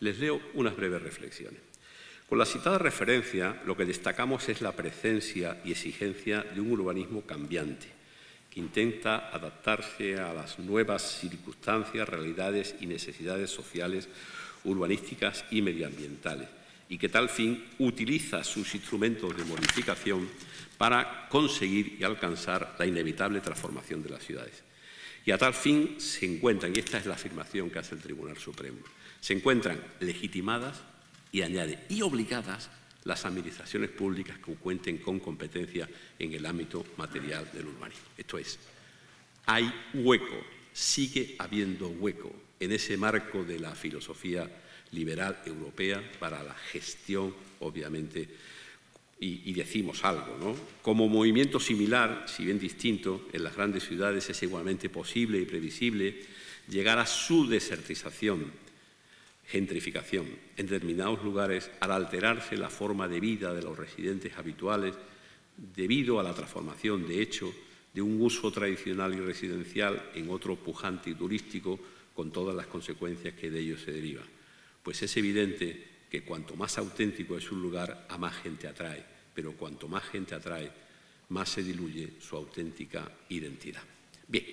Les leo unas breves reflexiones. Con la citada referencia, lo que destacamos es la presencia y exigencia de un urbanismo cambiante, que intenta adaptarse a las nuevas circunstancias, realidades y necesidades sociales, urbanísticas y medioambientales, y que tal fin utiliza sus instrumentos de modificación para conseguir y alcanzar la inevitable transformación de las ciudades. Y a tal fin se encuentran, y esta es la afirmación que hace el Tribunal Supremo, se encuentran legitimadas y añade, y obligadas las administraciones públicas que cuenten con competencia en el ámbito material del urbanismo. Esto es, hay hueco, sigue habiendo hueco en ese marco de la filosofía liberal europea para la gestión, obviamente, y decimos algo, ¿no? Como movimiento similar, si bien distinto, en las grandes ciudades es igualmente posible y previsible llegar a su desertización, gentrificación en determinados lugares al alterarse la forma de vida de los residentes habituales debido a la transformación, de hecho, de un uso tradicional y residencial en otro pujante y turístico, con todas las consecuencias que de ello se derivan. Pues es evidente que cuanto más auténtico es un lugar, a más gente atrae, pero cuanto más gente atrae, más se diluye su auténtica identidad. Bien,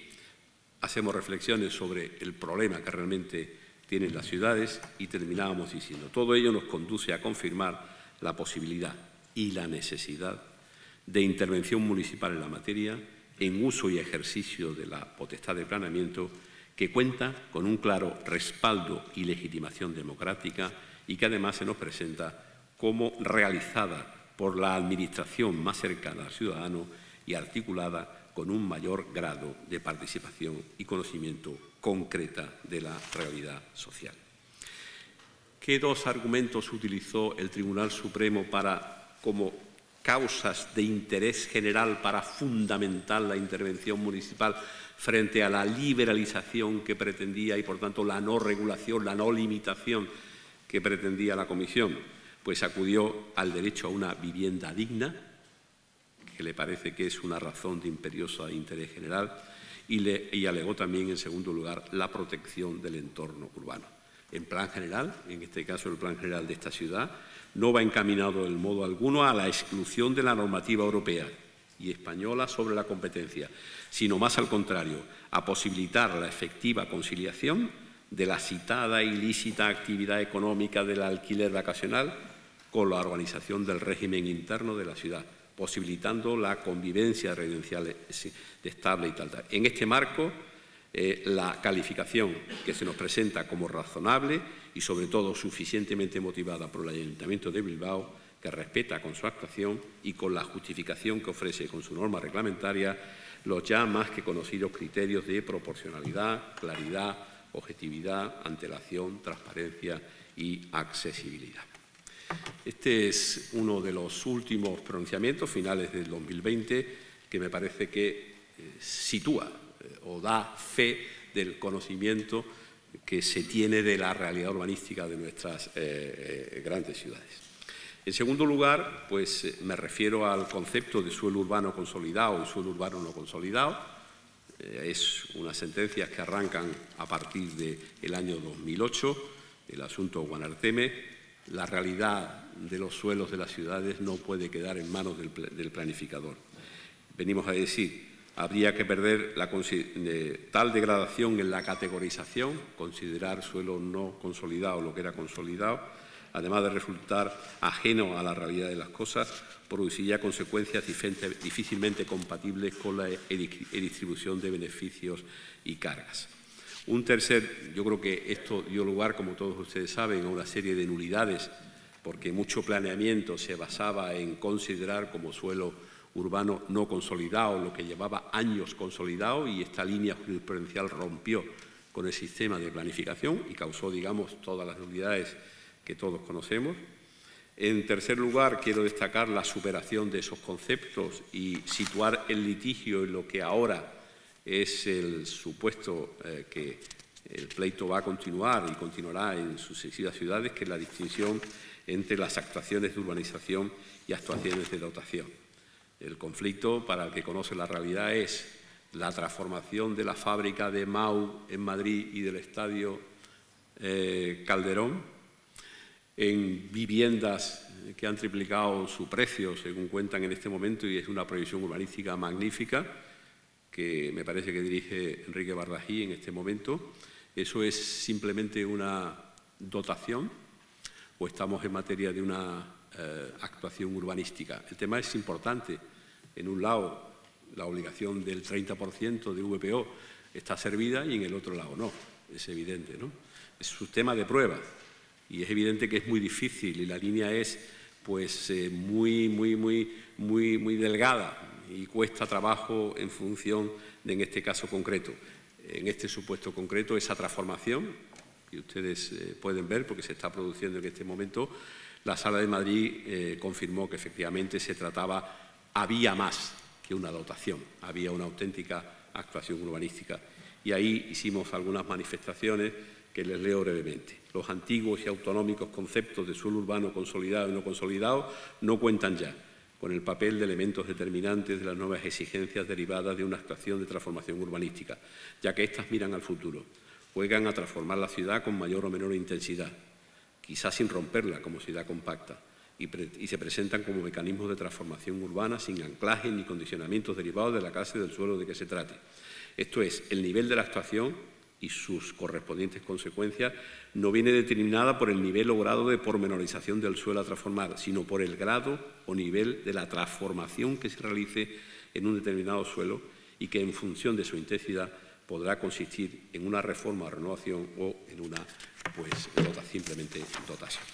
hacemos reflexiones sobre el problema que realmente tienen las ciudades y terminábamos diciendo, todo ello nos conduce a confirmar la posibilidad y la necesidad de intervención municipal en la materia, en uso y ejercicio de la potestad de planeamiento, que cuenta con un claro respaldo y legitimación democrática y que además se nos presenta como realizada por la Administración más cercana al ciudadano y articulada con un mayor grado de participación y conocimiento concreta de la realidad social. ¿Qué dos argumentos utilizó el Tribunal Supremo como causas de interés general para fundamentar la intervención municipal frente a la liberalización que pretendía y, por tanto, la no regulación, la no limitación que pretendía la Comisión? Pues acudió al derecho a una vivienda digna, que le parece que es una razón de imperioso interés general, y alegó también, en segundo lugar, la protección del entorno urbano. En plan general, en este caso el plan general de esta ciudad, no va encaminado en modo alguno a la exclusión de la normativa europea y española sobre la competencia, sino más al contrario, a posibilitar la efectiva conciliación de la citada e ilícita actividad económica del alquiler vacacional con la organización del régimen interno de la ciudad, posibilitando la convivencia residencial estable y tal. En este marco, la calificación que se nos presenta como razonable y, sobre todo, suficientemente motivada por el Ayuntamiento de Bilbao, que respeta con su actuación y con la justificación que ofrece con su norma reglamentaria los ya más que conocidos criterios de proporcionalidad, claridad, objetividad, antelación, transparencia y accesibilidad. Este es uno de los últimos pronunciamientos, finales del 2020, que me parece que sitúa o da fe del conocimiento que se tiene de la realidad urbanística de nuestras grandes ciudades. En segundo lugar, pues me refiero al concepto de suelo urbano consolidado y suelo urbano no consolidado. Es unas sentencias que arrancan a partir del año 2008, el asunto Guanarteme. La realidad de los suelos de las ciudades no puede quedar en manos del planificador. Venimos a decir, habría que perder tal degradación en la categorización, considerar suelo no consolidado lo que era consolidado, además de resultar ajeno a la realidad de las cosas, produciría consecuencias difícilmente compatibles con la distribución de beneficios y cargas. Un tercer, yo creo que esto dio lugar, como todos ustedes saben, a una serie de nulidades, porque mucho planeamiento se basaba en considerar como suelo urbano no consolidado lo que llevaba años consolidado, y esta línea jurisprudencial rompió con el sistema de planificación y causó, digamos, todas las nulidades que todos conocemos. En tercer lugar, quiero destacar la superación de esos conceptos y situar el litigio en lo que ahora es el supuesto que el pleito va a continuar y continuará en sucesivas ciudades, que es la distinción entre las actuaciones de urbanización y actuaciones de dotación. El conflicto, para el que conoce la realidad, es la transformación de la fábrica de Mau en Madrid y del Estadio Calderón en viviendas que han triplicado su precio, según cuentan en este momento, y es una proyección urbanística magnífica que me parece que dirige Enrique Bardají en este momento. ¿Eso es simplemente una dotación o estamos en materia de una actuación urbanística? El tema es importante. En un lado, la obligación del 30% de VPO está servida y en el otro lado no. Es evidente, ¿no? Es un tema de prueba y es evidente que es muy difícil y la línea es pues muy delgada y cuesta trabajo en función de, en este caso concreto. En este supuesto concreto, esa transformación, que ustedes pueden ver porque se está produciendo en este momento, la Sala de Madrid confirmó que efectivamente se trataba, había más que una dotación, había una auténtica actuación urbanística. y ahí hicimos algunas manifestaciones que les leo brevemente. Los antiguos y autonómicos conceptos de suelo urbano consolidado y no consolidado no cuentan ya con el papel de elementos determinantes de las nuevas exigencias derivadas de una actuación de transformación urbanística, ya que éstas miran al futuro, juegan a transformar la ciudad con mayor o menor intensidad, quizás sin romperla como ciudad compacta, y se presentan como mecanismos de transformación urbana sin anclaje ni condicionamientos derivados de la clase del suelo de que se trate. Esto es, el nivel de la actuación y sus correspondientes consecuencias no viene determinada por el nivel o grado de pormenorización del suelo a transformar, sino por el grado o nivel de la transformación que se realice en un determinado suelo y que en función de su intensidad podrá consistir en una reforma o renovación o en una simplemente dotación.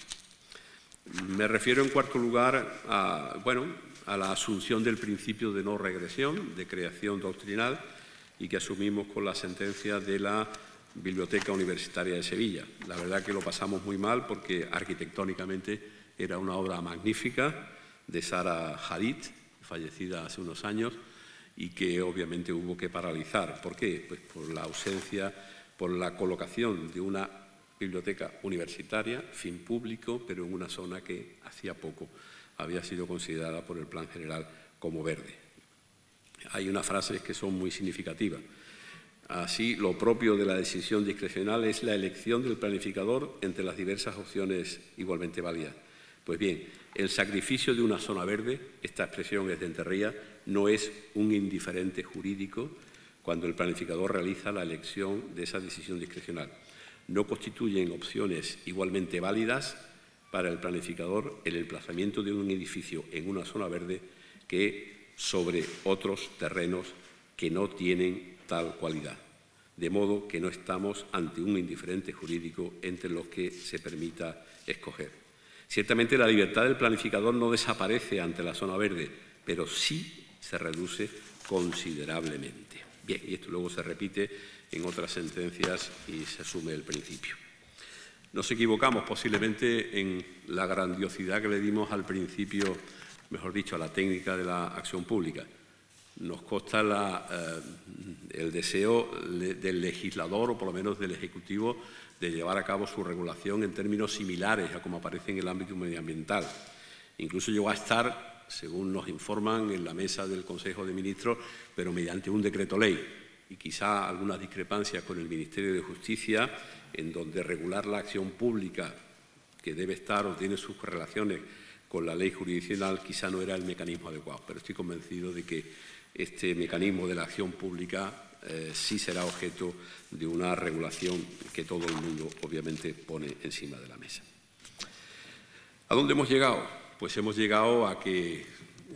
Me refiero en cuarto lugar a la asunción del principio de no regresión, de creación doctrinal, y que asumimos con la sentencia de la Biblioteca Universitaria de Sevilla. La verdad que lo pasamos muy mal porque arquitectónicamente era una obra magnífica de Zaha Hadid, fallecida hace unos años, y que obviamente hubo que paralizar. ¿Por qué? Pues por la ausencia, por la colocación de una biblioteca universitaria, fin público, pero en una zona que hacía poco había sido considerada por el Plan General como verde. Hay unas frases que son muy significativas. Así, lo propio de la decisión discrecional es la elección del planificador entre las diversas opciones igualmente válidas. Pues bien, el sacrificio de una zona verde, esta expresión es de Enterría, no es un indiferente jurídico cuando el planificador realiza la elección de esa decisión discrecional. No constituyen opciones igualmente válidas para el planificador el emplazamiento de un edificio en una zona verde que sobre otros terrenos que no tienen tal cualidad. De modo que no estamos ante un indiferente jurídico entre los que se permita escoger. Ciertamente la libertad del planificador no desaparece ante la zona verde, pero sí se reduce considerablemente. Bien, y esto luego se repite en otras sentencias y se asume el principio. Nos equivocamos posiblemente en la grandiosidad que le dimos al principio, mejor dicho, a la técnica de la acción pública. Nos consta el deseo del legislador, o por lo menos del Ejecutivo, de llevar a cabo su regulación en términos similares a como aparece en el ámbito medioambiental. Incluso llegó a estar, según nos informan, en la mesa del Consejo de Ministros, pero mediante un decreto ley. Y quizá algunas discrepancias con el Ministerio de Justicia, en donde regular la acción pública, que debe estar o tiene sus relaciones con la ley jurisdiccional, quizá no era el mecanismo adecuado, pero estoy convencido de que este mecanismo de la acción pública sí será objeto de una regulación que todo el mundo obviamente pone encima de la mesa. ¿A dónde hemos llegado? Pues hemos llegado a que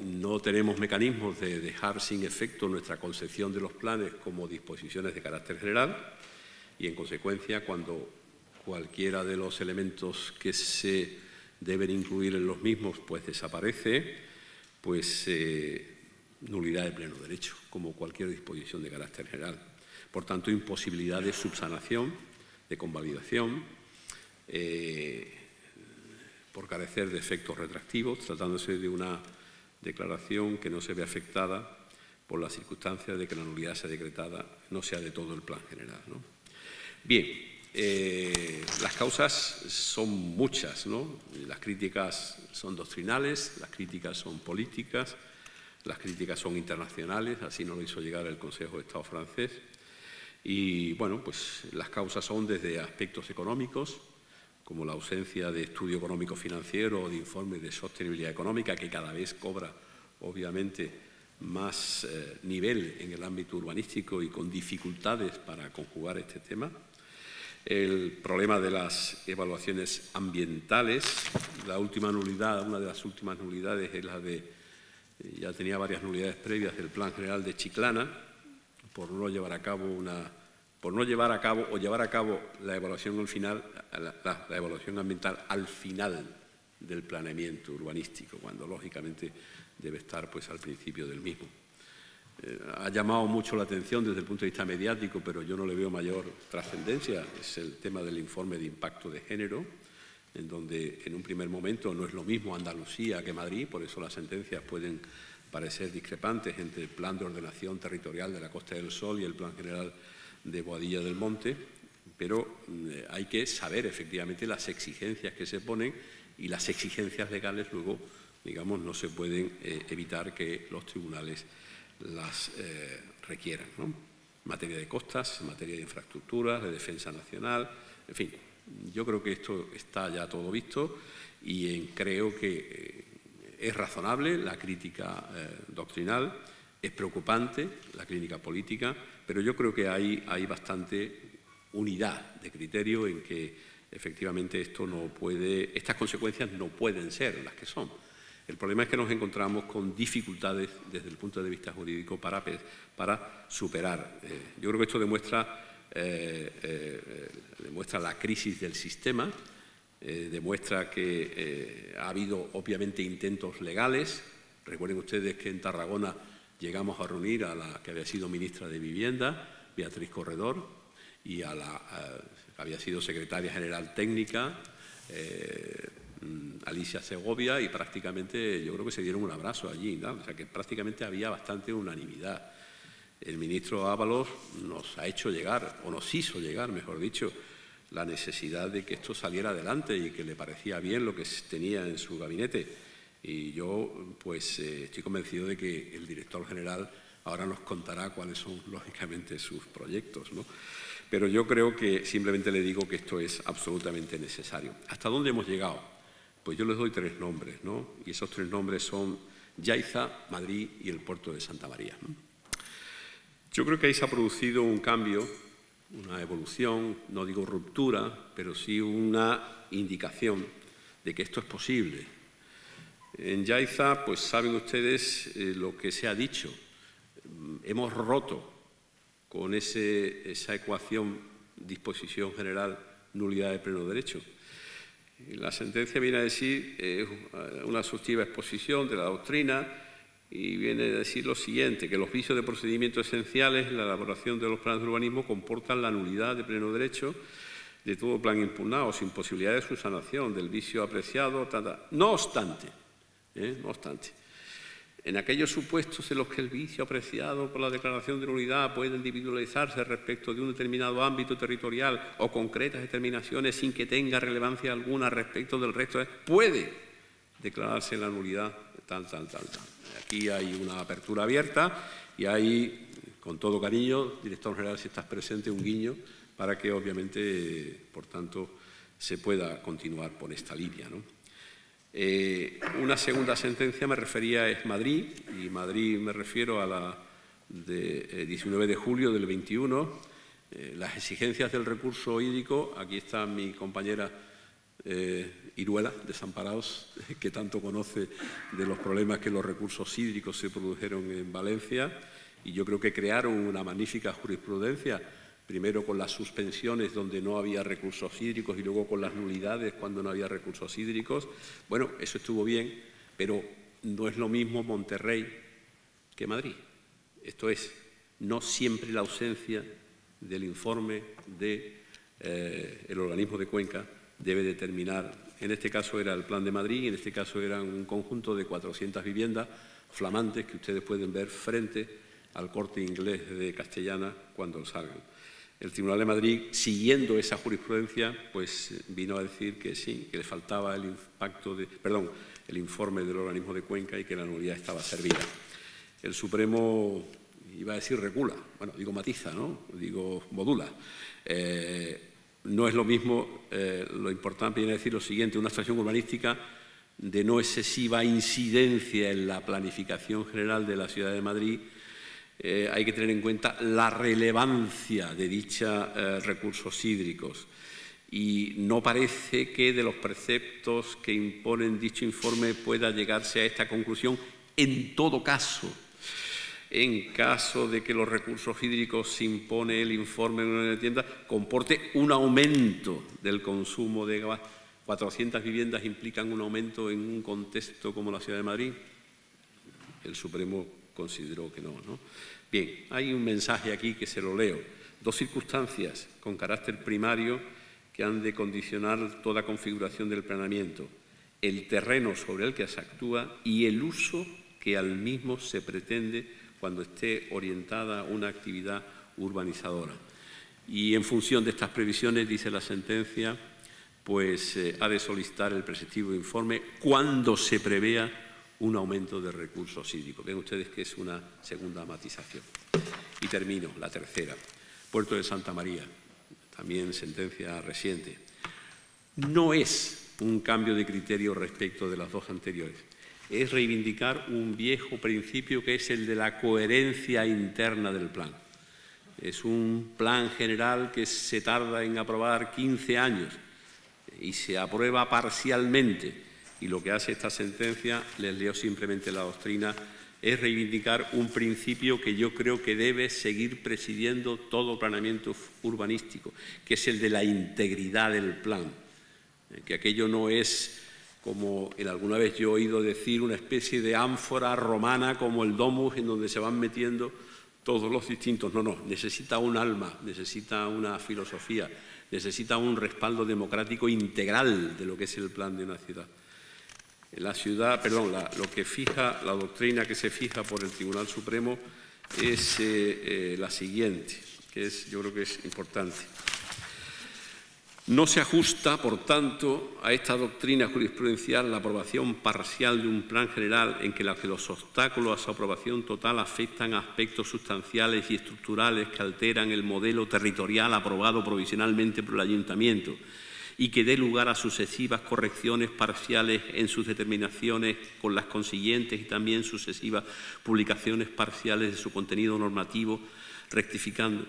no tenemos mecanismos de dejar sin efecto nuestra concepción de los planes como disposiciones de carácter general y, en consecuencia, cuando cualquiera de los elementos que se deben incluir en los mismos pues desaparece, pues nulidad de pleno derecho, como cualquier disposición de carácter general. Por tanto, imposibilidad de subsanación, de convalidación, por carecer de efectos retroactivos, tratándose de una declaración que no se ve afectada por la circunstancia de que la nulidad sea decretada, no sea de todo el plan general, ¿no? Bien. Las causas son muchas, ¿no? Las críticas son doctrinales, las críticas son políticas, las críticas son internacionales, así nos lo hizo llegar el Consejo de Estado francés. Y, bueno, pues las causas son desde aspectos económicos, como la ausencia de estudio económico financiero o de informe de sostenibilidad económica, que cada vez cobra, obviamente, más nivel en el ámbito urbanístico y con dificultades para conjugar este tema. El problema de las evaluaciones ambientales, la última nulidad, una de las últimas nulidades es la de, ya tenía varias nulidades previas del Plan General de Chiclana, por no llevar a cabo la evaluación al final, la evaluación ambiental al final del planeamiento urbanístico, cuando lógicamente debe estar pues al principio del mismo. Ha llamado mucho la atención desde el punto de vista mediático, pero yo no le veo mayor trascendencia. Es el tema del informe de impacto de género, en donde en un primer momento no es lo mismo Andalucía que Madrid, por eso las sentencias pueden parecer discrepantes entre el Plan de Ordenación Territorial de la Costa del Sol y el Plan General de Boadilla del Monte, pero hay que saber efectivamente las exigencias que se ponen y las exigencias legales luego, digamos, no se pueden evitar que los tribunales las requieran, ¿no? En materia de costas, en materia de infraestructuras, de defensa nacional, en fin, yo creo que esto está ya todo visto y creo que es razonable la crítica doctrinal, es preocupante la crítica política, pero yo creo que hay bastante unidad de criterio en que efectivamente estas consecuencias no pueden ser las que son. El problema es que nos encontramos con dificultades desde el punto de vista jurídico para superar. Yo creo que esto demuestra la crisis del sistema, demuestra que ha habido obviamente intentos legales. Recuerden ustedes que en Tarragona llegamos a reunir a la que había sido ministra de Vivienda, Beatriz Corredor, y a la que había sido secretaria general técnica, Alicia Segovia, y prácticamente yo creo que se dieron un abrazo allí, ¿no? O sea que prácticamente había bastante unanimidad. El ministro Ábalos nos ha hecho llegar, o nos hizo llegar, mejor dicho, la necesidad de que esto saliera adelante y que le parecía bien lo que tenía en su gabinete. Y yo, pues, estoy convencido de que el director general ahora nos contará cuáles son, lógicamente, sus proyectos, ¿no? Pero yo creo que simplemente le digo que esto es absolutamente necesario. ¿Hasta dónde hemos llegado? Pues yo les doy 3 nombres, ¿no? Y esos 3 nombres son Yaiza, Madrid y el puerto de Santa María, ¿no? Yo creo que ahí se ha producido un cambio, una evolución, no digo ruptura, pero sí una indicación de que esto es posible. En Yaiza, pues saben ustedes lo que se ha dicho. Hemos roto con esa ecuación disposición general, nulidad de pleno derecho. La sentencia viene a decir una exhaustiva exposición de la doctrina y viene a decir lo siguiente, que los vicios de procedimiento esenciales en la elaboración de los planes de urbanismo comportan la nulidad de pleno derecho de todo plan impugnado, sin posibilidad de subsanación del vicio apreciado. No obstante, en aquellos supuestos en los que el vicio apreciado por la declaración de nulidad puede individualizarse respecto de un determinado ámbito territorial o concretas determinaciones sin que tenga relevancia alguna respecto del resto, puede declararse la nulidad tal. Aquí hay una apertura abierta y hay, con todo cariño, director general, si estás presente, un guiño para que obviamente, por tanto, se pueda continuar por esta línea, ¿no? Una segunda sentencia me refería es Madrid, y Madrid me refiero a la de 19 de julio del 21, las exigencias del recurso hídrico. Aquí está mi compañera Iruela, Desamparados, que tanto conoce de los problemas que los recursos hídricos se produjeron en Valencia, y yo creo que crearon una magnífica jurisprudencia, primero con las suspensiones donde no había recursos hídricos y luego con las nulidades cuando no había recursos hídricos. Bueno, eso estuvo bien, pero no es lo mismo Monterrey que Madrid. Esto es, no siempre la ausencia del informe del organismo de Cuenca debe determinar. En este caso era el Plan de Madrid y en este caso era un conjunto de 400 viviendas flamantes que ustedes pueden ver frente al Corte Inglés de Castellana cuando salgan. El Tribunal de Madrid, siguiendo esa jurisprudencia, pues vino a decir que sí, que le faltaba el informe del organismo de Cuenca y que la nulidad estaba servida. El Supremo, iba a decir recula, bueno, digo matiza, ¿no? Digo modula. No es lo mismo, lo importante viene a decir lo siguiente, una extracción urbanística de no excesiva incidencia en la planificación general de la Ciudad de Madrid. Hay que tener en cuenta la relevancia de dichos recursos hídricos y no parece que de los preceptos que imponen dicho informe pueda llegarse a esta conclusión. En todo caso, en caso de que los recursos hídricos se impone el informe en una tienda, comporte un aumento del consumo de gas. 400 viviendas implican un aumento en un contexto como la Ciudad de Madrid. El Supremo consideró que no, ¿no? Bien, hay un mensaje aquí que se lo leo. 2 circunstancias con carácter primario que han de condicionar toda configuración del planeamiento: el terreno sobre el que se actúa y el uso que al mismo se pretende cuando esté orientada una actividad urbanizadora. Y en función de estas previsiones, dice la sentencia, pues ha de solicitar el preceptivo informe cuando se prevea un aumento de recursos hídricos. Ven ustedes que es una segunda matización. Y termino, la tercera. Puerto de Santa María, también sentencia reciente. No es un cambio de criterio respecto de las dos anteriores. Es reivindicar un viejo principio que es el de la coherencia interna del plan. Es un plan general que se tarda en aprobar 15 años y se aprueba parcialmente. Y lo que hace esta sentencia, les leo simplemente la doctrina, es reivindicar un principio que yo creo que debe seguir presidiendo todo planeamiento urbanístico, que es el de la integridad del plan. Que aquello no es, como alguna vez yo he oído decir, una especie de ánfora romana como el domus en donde se van metiendo todos los distintos. No, no, necesita un alma, necesita una filosofía, necesita un respaldo democrático integral de lo que es el plan de una ciudad. Lo que fija, la doctrina que se fija por el Tribunal Supremo es la siguiente, que yo creo que es importante. No se ajusta, por tanto, a esta doctrina jurisprudencial la aprobación parcial de un plan general en que los obstáculos a su aprobación total afectan a aspectos sustanciales y estructurales que alteran el modelo territorial aprobado provisionalmente por el Ayuntamiento y que dé lugar a sucesivas correcciones parciales en sus determinaciones con las consiguientes y también sucesivas publicaciones parciales de su contenido normativo, rectificando.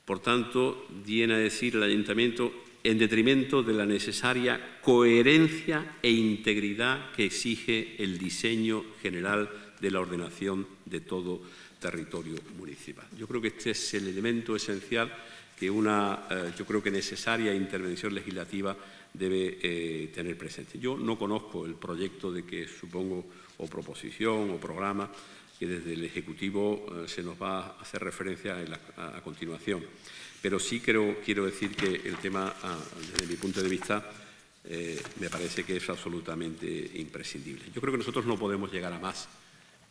Por tanto, viene a decir el Ayuntamiento en detrimento de la necesaria coherencia e integridad que exige el diseño general de la ordenación de todo territorio municipal. Yo creo que este es el elemento esencial que una, yo creo que necesaria intervención legislativa debe tener presente. Yo no conozco el proyecto de que supongo, o proposición o programa, que desde el Ejecutivo se nos va a hacer referencia a continuación. Pero sí quiero decir que el tema, desde mi punto de vista, me parece que es absolutamente imprescindible. Yo creo que nosotros no podemos llegar a más.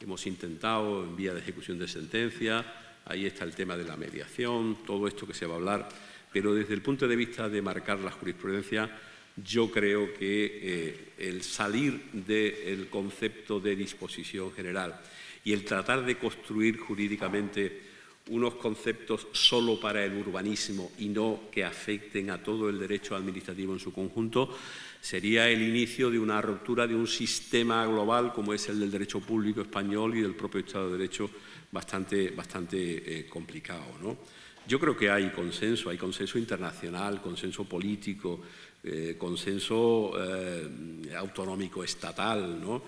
Hemos intentado en vía de ejecución de sentencia, ahí está el tema de la mediación, todo esto que se va a hablar, pero desde el punto de vista de marcar la jurisprudencia, yo creo que el salir del concepto de disposición general y el tratar de construir jurídicamente unos conceptos solo para el urbanismo y no que afecten a todo el derecho administrativo en su conjunto, sería el inicio de una ruptura de un sistema global como es el del derecho público español y del propio Estado de Derecho bastante complicado, ¿no? Yo creo que hay consenso internacional, consenso político, consenso autonómico estatal, ¿no?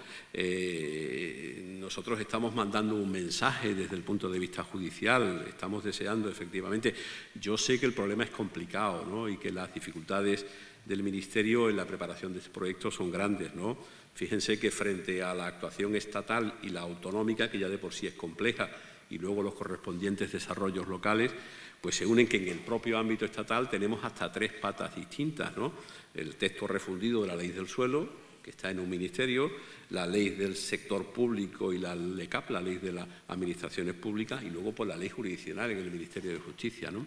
Nosotros estamos mandando un mensaje desde el punto de vista judicial, estamos deseando efectivamente. Yo sé que el problema es complicado, ¿no? Y que las dificultades del Ministerio en la preparación de este proyecto son grandes, ¿no? Fíjense que frente a la actuación estatal y la autonómica, que ya de por sí es compleja, y luego los correspondientes desarrollos locales, pues se unen que en el propio ámbito estatal tenemos hasta 3 patas distintas, ¿no? El texto refundido de la Ley del Suelo, que está en un ministerio, la Ley del Sector Público y la LECAP, la Ley de las Administraciones Públicas, y luego por la Ley Jurisdiccional en el Ministerio de Justicia, ¿no?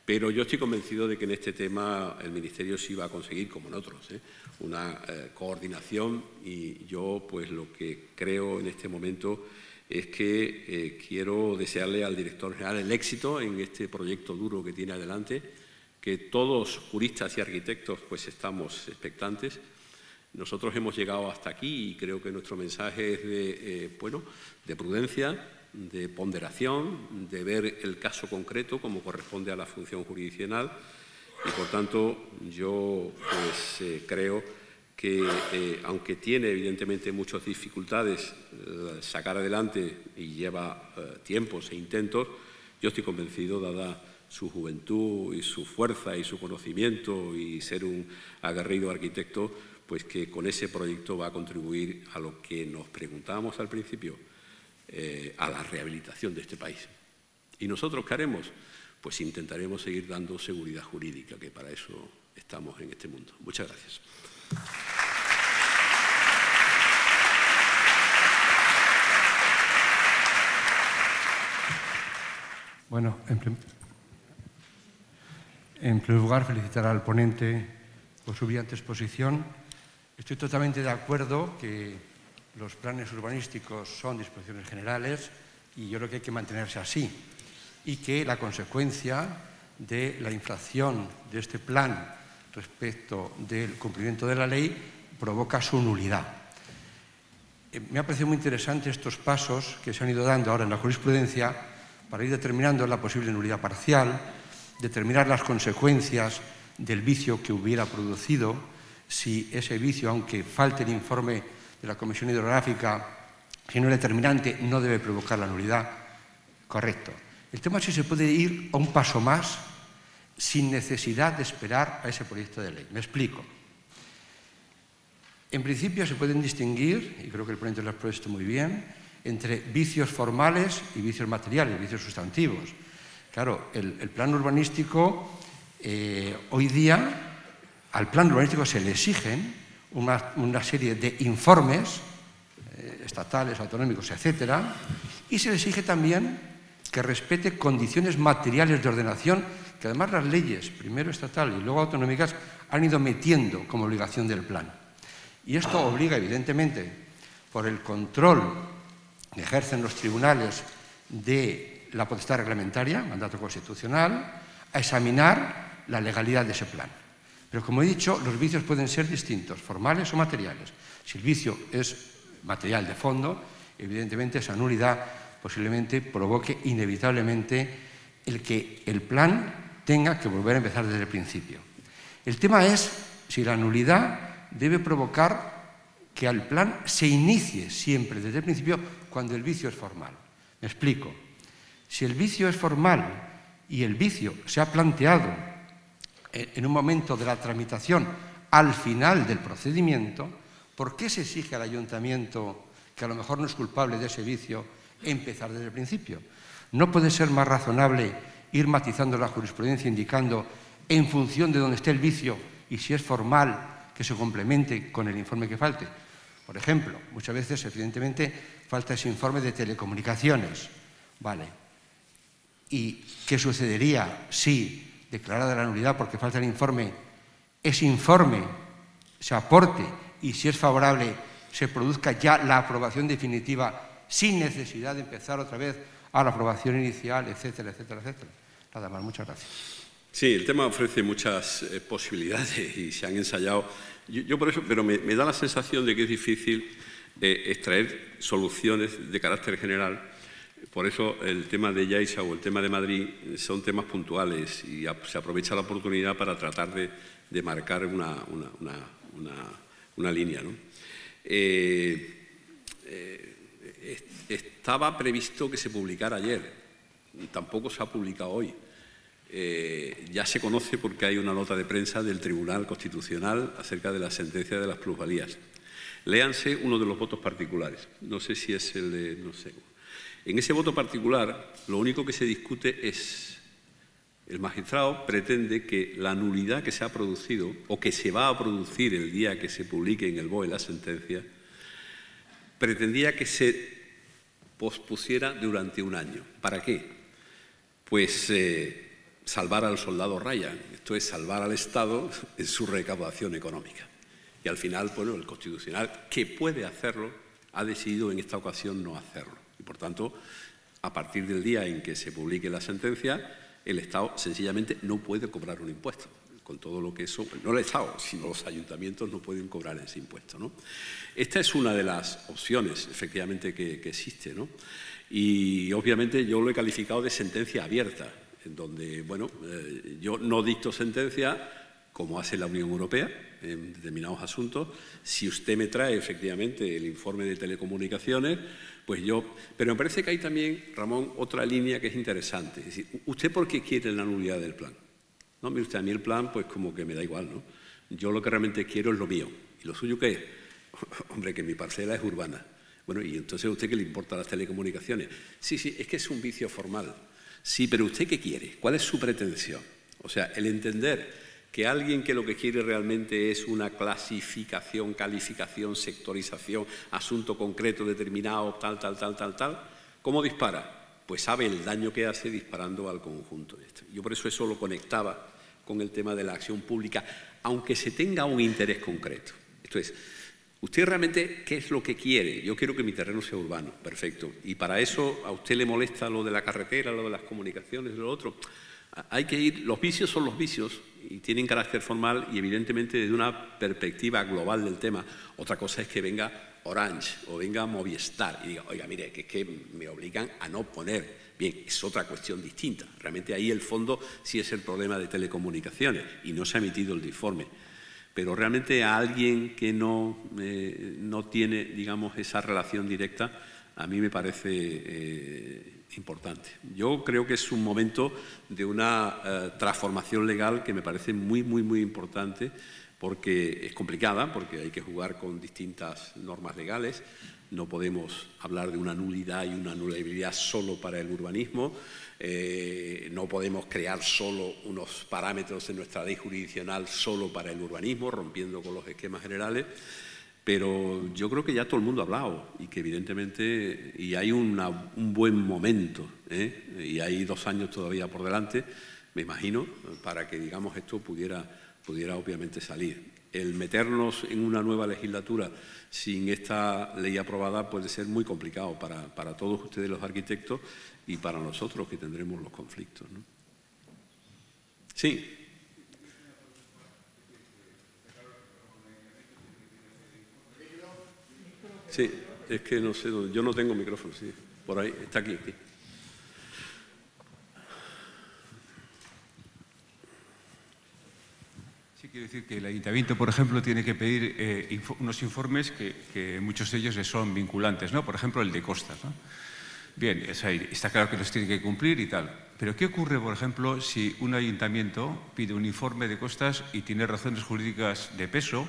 Pero yo estoy convencido de que en este tema el Ministerio sí va a conseguir, como en otros, una coordinación, y yo pues lo que creo en este momento es que quiero desearle al director general el éxito en este proyecto duro que tiene adelante, que todos, juristas y arquitectos, pues estamos expectantes. Nosotros hemos llegado hasta aquí y creo que nuestro mensaje es de prudencia, de ponderación, de ver el caso concreto como corresponde a la función jurisdiccional y, por tanto, yo pues, creo que, aunque tiene evidentemente muchas dificultades sacar adelante y lleva tiempos e intentos, yo estoy convencido, dada su juventud y su fuerza y su conocimiento y ser un aguerrido arquitecto, pues que con ese proyecto va a contribuir a lo que nos preguntábamos al principio, a la rehabilitación de este país. ¿Y nosotros qué haremos? Pues intentaremos seguir dando seguridad jurídica, que para eso estamos en este mundo. Muchas gracias. Bueno, En primer lugar, felicitar al ponente por su brillante exposición. Estoy totalmente de acuerdo que los planes urbanísticos son disposiciones generales y yo creo que hay que mantenerse así, y que la consecuencia de la infracción de este plan respecto del cumplimiento de la ley provoca su nulidad. Me ha parecido muy interesante estos pasos que se han ido dando ahora en la jurisprudencia para ir determinando la posible nulidad parcial, determinar las consecuencias del vicio que hubiera producido, si ese vicio, aunque falte el informe de la Comisión Hidrográfica, si no es determinante, no debe provocar la nulidad. Correcto. El tema es si se puede ir a un paso más sin necesidad de esperar a ese proyecto de ley. Me explico. En principio se pueden distinguir, y creo que el ponente lo ha expuesto muy bien, entre vicios formales y vicios materiales, vicios sustantivos. Claro, el plan urbanístico, hoy día, al plan urbanístico se le exigen una serie de informes estatales, autonómicos, etcétera, y se le exige también que respete condiciones materiales de ordenación que además las leyes, primero estatal y luego autonómicas, han ido metiendo como obligación del plan. Y esto obliga, evidentemente, por el control que ejercen los tribunales de la potestad reglamentaria, mandato constitucional, a examinar la legalidad de ese plan. Pero, como he dicho, los vicios pueden ser distintos, formales o materiales. Si el vicio es material de fondo, evidentemente esa nulidad posiblemente provoque inevitablemente el que el plan tenga que volver a empezar desde el principio. El tema es si la nulidad debe provocar que al plan se inicie siempre desde el principio cuando el vicio es formal. Me explico. Si el vicio es formal y el vicio se ha planteado en un momento de la tramitación al final del procedimiento, ¿por qué se exige al ayuntamiento, que a lo mejor no es culpable de ese vicio, empezar desde el principio? ¿No puede ser más razonable ir matizando la jurisprudencia indicando en función de dónde esté el vicio y si es formal que se complemente con el informe que falte? Por ejemplo, muchas veces, evidentemente, falta ese informe de telecomunicaciones. Vale. ¿Y qué sucedería si, declarada la nulidad porque falta el informe, ese informe se aporte y, si es favorable, se produzca ya la aprobación definitiva sin necesidad de empezar otra vez a la aprobación inicial, etcétera, etcétera, etcétera? Nada más, muchas gracias. Sí, el tema ofrece muchas posibilidades y se han ensayado. Yo por eso, pero me da la sensación de que es difícil extraer soluciones de carácter general. Por eso el tema de Yaiza o el tema de Madrid son temas puntuales y se aprovecha la oportunidad para tratar de marcar una línea, ¿no? Estaba previsto que se publicara ayer, tampoco se ha publicado hoy. Ya se conoce porque hay una nota de prensa del Tribunal Constitucional acerca de la sentencia de las plusvalías. Léanse uno de los votos particulares, no sé si es el de, no sé. En ese voto particular, lo único que se discute es, el magistrado pretende que la nulidad que se ha producido o que se va a producir el día que se publique en el BOE la sentencia, pretendía que se pospusiera durante un año. ¿Para qué? Pues salvar al soldado Ryan, esto es salvar al Estado en su recaudación económica. Y al final, bueno, el Constitucional, que puede hacerlo, ha decidido en esta ocasión no hacerlo. Y, por tanto, a partir del día en que se publique la sentencia, el Estado sencillamente no puede cobrar un impuesto. Con todo lo que eso, no el Estado, sino los ayuntamientos no pueden cobrar ese impuesto, ¿no? Esta es una de las opciones, efectivamente, que existe, ¿no? Y, obviamente, yo lo he calificado de sentencia abierta, en donde, bueno, yo no dicto sentencia, como hace la Unión Europea, en determinados asuntos. Si usted me trae, efectivamente, el informe de telecomunicaciones, pues yo... Pero me parece que hay también, Ramón, otra línea que es interesante. Es decir, ¿usted por qué quiere la nulidad del plan? No, mire usted, a mí el plan, pues como que me da igual, ¿no? Yo lo que realmente quiero es lo mío. ¿Y lo suyo qué es? Hombre, que mi parcela es urbana. Bueno, ¿y entonces a usted qué le importan las telecomunicaciones? Sí, sí, es que es un vicio formal. Sí, pero ¿usted qué quiere? ¿Cuál es su pretensión? O sea, el entender que alguien que lo que quiere realmente es una clasificación, calificación, sectorización, asunto concreto, determinado, tal, ¿cómo dispara? Pues sabe el daño que hace disparando al conjunto. Yo por eso lo conectaba con el tema de la acción pública, aunque se tenga un interés concreto. Esto es, ¿usted realmente qué es lo que quiere? Yo quiero que mi terreno sea urbano, perfecto. Y para eso, ¿a usted le molesta lo de la carretera, lo de las comunicaciones, lo otro? Hay que ir, los vicios son los vicios y tienen carácter formal y evidentemente desde una perspectiva global del tema. Otra cosa es que venga Orange o venga Movistar y diga, oiga, mire, que es que me obligan a no poner. Bien, es otra cuestión distinta. Realmente ahí el fondo sí es el problema de telecomunicaciones y no se ha emitido el informe. Pero realmente a alguien que no tiene, digamos, esa relación directa, a mí me parece importante. Yo creo que es un momento de una transformación legal que me parece muy, muy, muy importante, porque es complicada, porque hay que jugar con distintas normas legales. No podemos hablar de una nulidad y una anulabilidad solo para el urbanismo. No podemos crear solo unos parámetros en nuestra ley jurisdiccional solo para el urbanismo, rompiendo con los esquemas generales. Pero yo creo que ya todo el mundo ha hablado y que evidentemente y hay un buen momento, y hay 2 años todavía por delante, me imagino, para que, digamos, esto pudiera obviamente salir. El meternos en una nueva legislatura sin esta ley aprobada puede ser muy complicado para todos ustedes los arquitectos y para nosotros que tendremos los conflictos, ¿no? Sí. Sí, es que no sé dónde. Yo no tengo micrófono, sí. Por ahí, está aquí. Sí, quiero decir que el ayuntamiento, por ejemplo, tiene que pedir unos informes que muchos de ellos les son vinculantes, ¿no? Por ejemplo, el de costas, ¿no? Bien, está claro que los tiene que cumplir y tal. Pero ¿qué ocurre, por ejemplo, si un ayuntamiento pide un informe de costas y tiene razones jurídicas de peso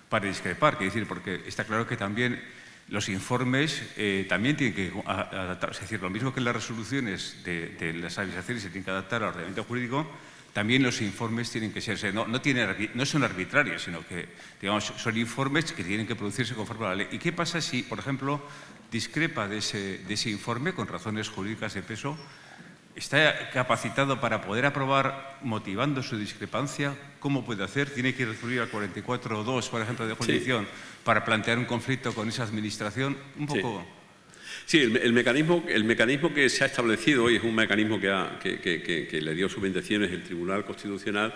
para discrepar? Quiero decir, porque está claro que también los informes también tienen que adaptarse. Es decir, lo mismo que las resoluciones de las administraciones se tienen que adaptar al ordenamiento jurídico, también los informes tienen que ser, no son arbitrarios, sino que, digamos, son informes que tienen que producirse conforme a la ley. ¿Y qué pasa si, por ejemplo, discrepa de ese informe con razones jurídicas de peso? ¿Está capacitado para poder aprobar motivando su discrepancia? ¿Cómo puede hacer? ¿Tiene que recurrir al 44.2, por ejemplo, de jurisdicción, para plantear un conflicto con esa administración? Un poco... Sí, el mecanismo que se ha establecido, y es un mecanismo que le dio sus bendiciones el Tribunal Constitucional,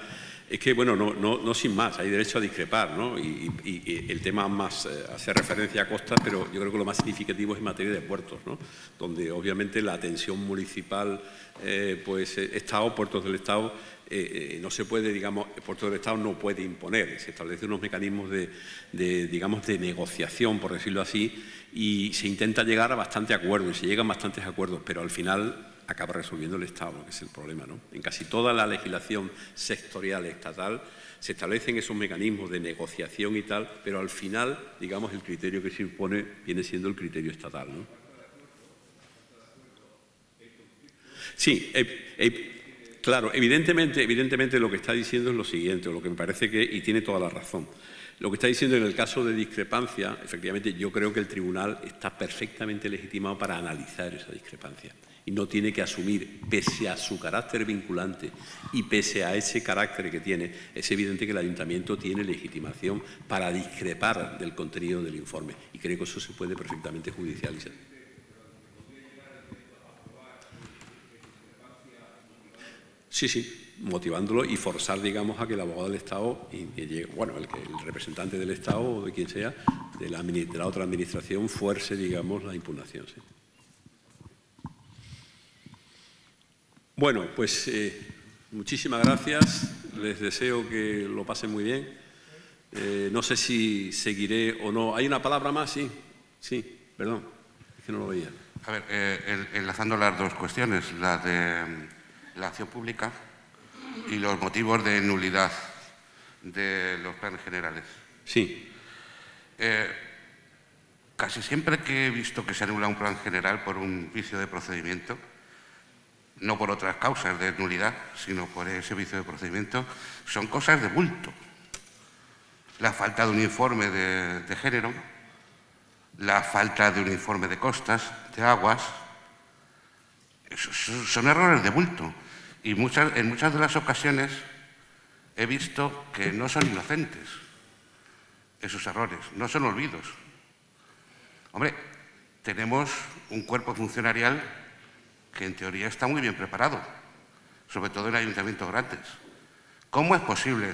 es que, bueno, no sin más, hay derecho a discrepar, ¿no? Y el tema más hace referencia a costas, pero yo creo que lo más significativo es en materia de puertos, ¿no? Donde obviamente la atención municipal, pues Estado, puertos del Estado, no se puede, digamos, el puerto del Estado no puede imponer. Se establecen unos mecanismos digamos, de negociación, por decirlo así, y se intenta llegar a bastante acuerdos, y se llegan bastantes acuerdos, pero al final acaba resolviendo el Estado, que es el problema, ¿no? En casi toda la legislación sectorial estatal se establecen esos mecanismos de negociación y tal, pero al final, digamos, el criterio que se impone viene siendo el criterio estatal, ¿no? Sí, claro, evidentemente lo que está diciendo es lo siguiente, lo que me parece que, y tiene toda la razón. Lo que está diciendo en el caso de discrepancia, efectivamente, yo creo que el tribunal está perfectamente legitimado para analizar esa discrepancia y no tiene que asumir, pese a su carácter vinculante y pese a ese carácter que tiene, es evidente que el ayuntamiento tiene legitimación para discrepar del contenido del informe y creo que eso se puede perfectamente judicializar. Sí, motivándolo y forzar, digamos, a que el abogado del Estado, bueno, el representante del Estado o de quien sea, de la otra administración, fuerce, digamos, la impugnación. ¿Sí? Bueno, pues muchísimas gracias. Les deseo que lo pasen muy bien. No sé si seguiré o no. ¿Hay una palabra más? Sí, perdón, es que no lo veía. A ver, enlazando las dos cuestiones, la de la acción pública y los motivos de nulidad de los planes generales. Sí. Casi siempre que he visto que se anula un plan general por un vicio de procedimiento, no por otras causas de nulidad, sino por ese vicio de procedimiento, son cosas de bulto. La falta de un informe de género, la falta de un informe de costas, de aguas, son errores de bulto. Y en muchas de las ocasiones he visto que no son inocentes esos errores, no son olvidos. Hombre, tenemos un cuerpo funcionarial que en teoría está muy bien preparado, sobre todo en ayuntamientos grandes. ¿Cómo es posible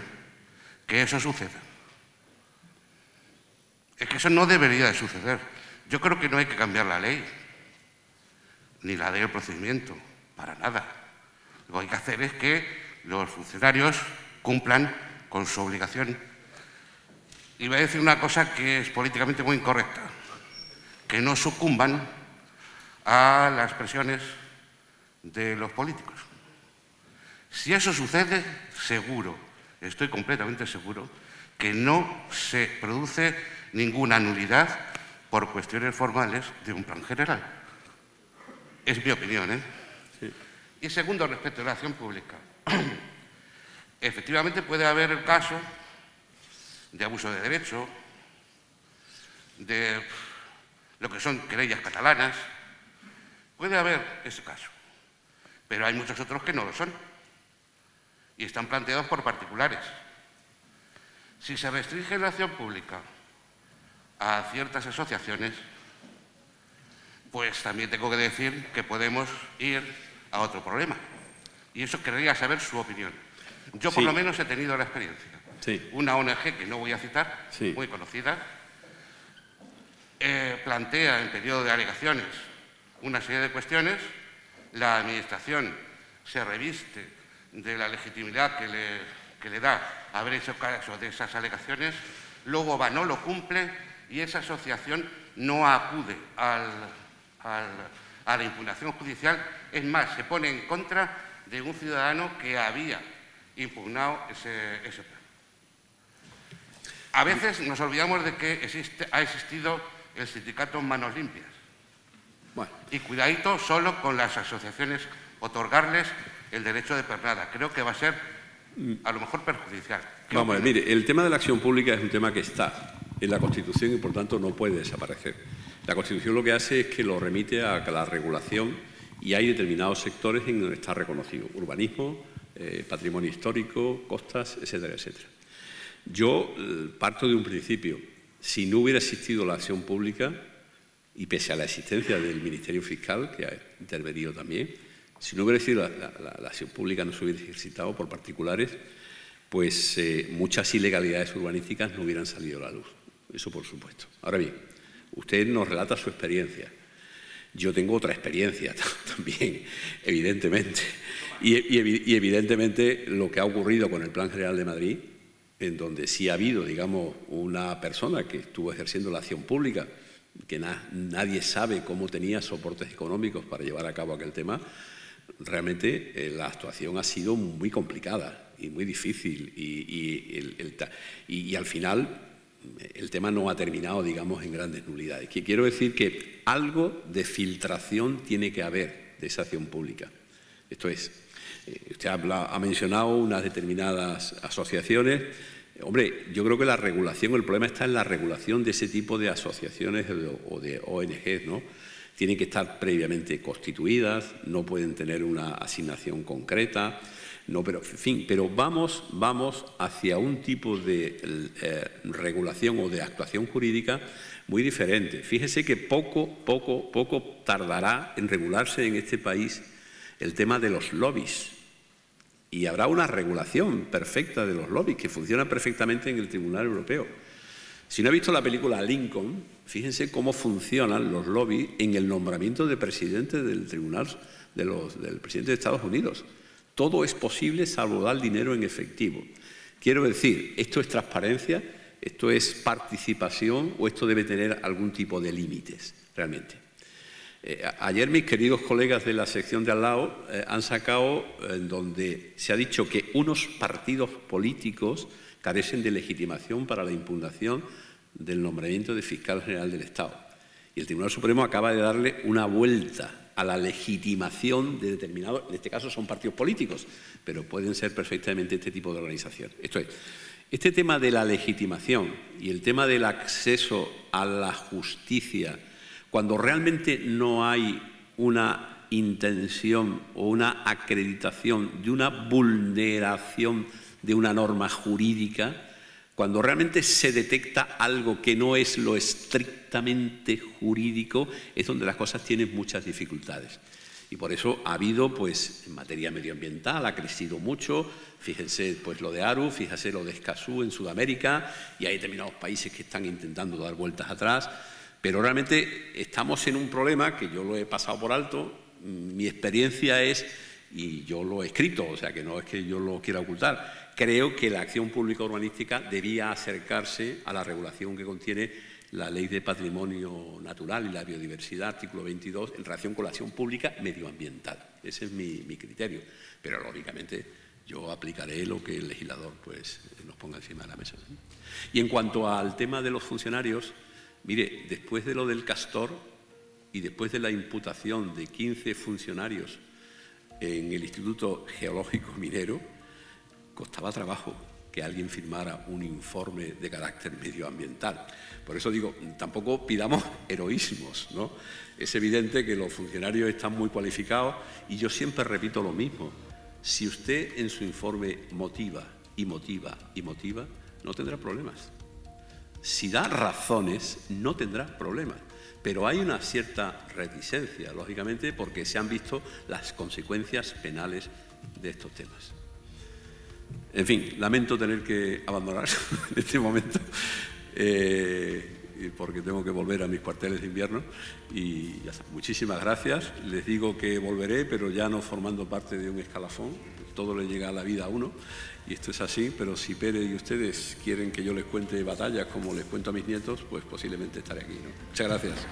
que eso suceda? Es que eso no debería de suceder. Yo creo que no hay que cambiar la ley, ni la ley del procedimiento, para nada. Lo que hay que hacer es que los funcionarios cumplan con su obligación. Y voy a decir una cosa que es políticamente muy incorrecta, que no sucumban a las presiones de los políticos. Si eso sucede, seguro, estoy completamente seguro, que no se produce ninguna nulidad por cuestiones formales de un plan general. Es mi opinión, ¿eh? Sí. Y segundo, respecto a la acción pública. Efectivamente puede haber el caso de abuso de derecho, de lo que son querellas catalanas. Puede haber ese caso, pero hay muchos otros que no lo son y están planteados por particulares. Si se restringe la acción pública a ciertas asociaciones, pues también tengo que decir que podemos ir a otro problema. Y eso querría saber su opinión. Yo por lo menos he tenido la experiencia. Sí. Una ONG que no voy a citar, muy conocida, plantea en periodo de alegaciones una serie de cuestiones, la Administración se reviste de la legitimidad que le da haber hecho caso de esas alegaciones, luego va, no lo cumple y esa asociación no acude a la impugnación judicial, es más, se pone en contra de un ciudadano que había impugnado ese plan. A veces nos olvidamos de que ha existido el sindicato Manos Limpias. Bueno. Y cuidadito solo con las asociaciones, otorgarles el derecho de pernada. Creo que va a ser, a lo mejor, perjudicial. Vamos a ver, mire, el tema de la acción pública es un tema que está en la Constitución y, por tanto, no puede desaparecer. La Constitución lo que hace es que lo remite a la regulación y hay determinados sectores en donde está reconocido. Urbanismo, patrimonio histórico, costas, etcétera, etcétera. Yo parto de un principio. Si no hubiera existido la acción pública, y pese a la existencia del Ministerio Fiscal, que ha intervenido también, si no hubiera existido la acción pública, no se hubiera ejercitado por particulares, pues muchas ilegalidades urbanísticas no hubieran salido a la luz. Eso por supuesto. Ahora bien, usted nos relata su experiencia. Yo tengo otra experiencia también, evidentemente. Y evidentemente lo que ha ocurrido con el Plan General de Madrid, en donde sí ha habido, digamos, una persona que estuvo ejerciendo la acción pública, que nadie sabe cómo tenía soportes económicos para llevar a cabo aquel tema, realmente la actuación ha sido muy complicada y muy difícil y al final el tema no ha terminado, digamos, en grandes nulidades. Quiero decir que algo de filtración tiene que haber de esa acción pública. Esto es, usted ha mencionado unas determinadas asociaciones. Hombre, yo creo que la regulación, el problema está en la regulación de ese tipo de asociaciones o de ONGs, ¿no? Tienen que estar previamente constituidas, no pueden tener una asignación concreta, no, pero, en fin, pero vamos hacia un tipo de regulación o de actuación jurídica muy diferente. Fíjese que poco tardará en regularse en este país el tema de los lobbies. Y habrá una regulación perfecta de los lobbies que funciona perfectamente en el Tribunal Europeo. Si no ha visto la película Lincoln, fíjense cómo funcionan los lobbies en el nombramiento de presidente del Tribunal del presidente de Estados Unidos. Todo es posible salvo dar dinero en efectivo. Quiero decir, ¿esto es transparencia? ¿Esto es participación? ¿O esto debe tener algún tipo de límites realmente? Ayer mis queridos colegas de la sección de al lado han sacado en donde se ha dicho que unos partidos políticos carecen de legitimación para la impugnación del nombramiento de fiscal general del Estado. Y el Tribunal Supremo acaba de darle una vuelta a la legitimación de determinados, en este caso son partidos políticos, pero pueden ser perfectamente este tipo de organización. Esto es, este tema de la legitimación y el tema del acceso a la justicia, cuando realmente no hay una intención o una acreditación de una vulneración de una norma jurídica, cuando realmente se detecta algo que no es lo estrictamente jurídico, es donde las cosas tienen muchas dificultades. Y por eso ha habido, pues, en materia medioambiental, ha crecido mucho. Fíjense, pues, lo de Aru, fíjense lo de Escazú en Sudamérica, y hay determinados países que están intentando dar vueltas atrás. Pero realmente estamos en un problema que yo lo he pasado por alto. Mi experiencia es, y yo lo he escrito, o sea que no es que yo lo quiera ocultar, creo que la acción pública urbanística debía acercarse a la regulación que contiene la Ley de Patrimonio Natural y la Biodiversidad, artículo 22, en relación con la acción pública medioambiental. Ese es mi criterio. Pero, lógicamente, yo aplicaré lo que el legislador, pues, nos ponga encima de la mesa. Y en cuanto al tema de los funcionarios, mire, después de lo del Castor y después de la imputación de 15 funcionarios en el Instituto Geológico Minero, costaba trabajo que alguien firmara un informe de carácter medioambiental. Por eso digo, tampoco pidamos heroísmos, ¿no? Es evidente que los funcionarios están muy cualificados y yo siempre repito lo mismo. Si usted en su informe motiva y motiva y motiva, no tendrá problemas. Si da razones, no tendrá problemas. Pero hay una cierta reticencia, lógicamente, porque se han visto las consecuencias penales de estos temas. En fin, lamento tener que abandonar en este momento porque tengo que volver a mis cuarteles de invierno y ya está. Muchísimas gracias. Les digo que volveré, pero ya no formando parte de un escalafón. Todo le llega a la vida a uno y esto es así, pero si Pérez y ustedes quieren que yo les cuente batallas como les cuento a mis nietos, pues posiblemente estaré aquí, ¿no? Muchas gracias.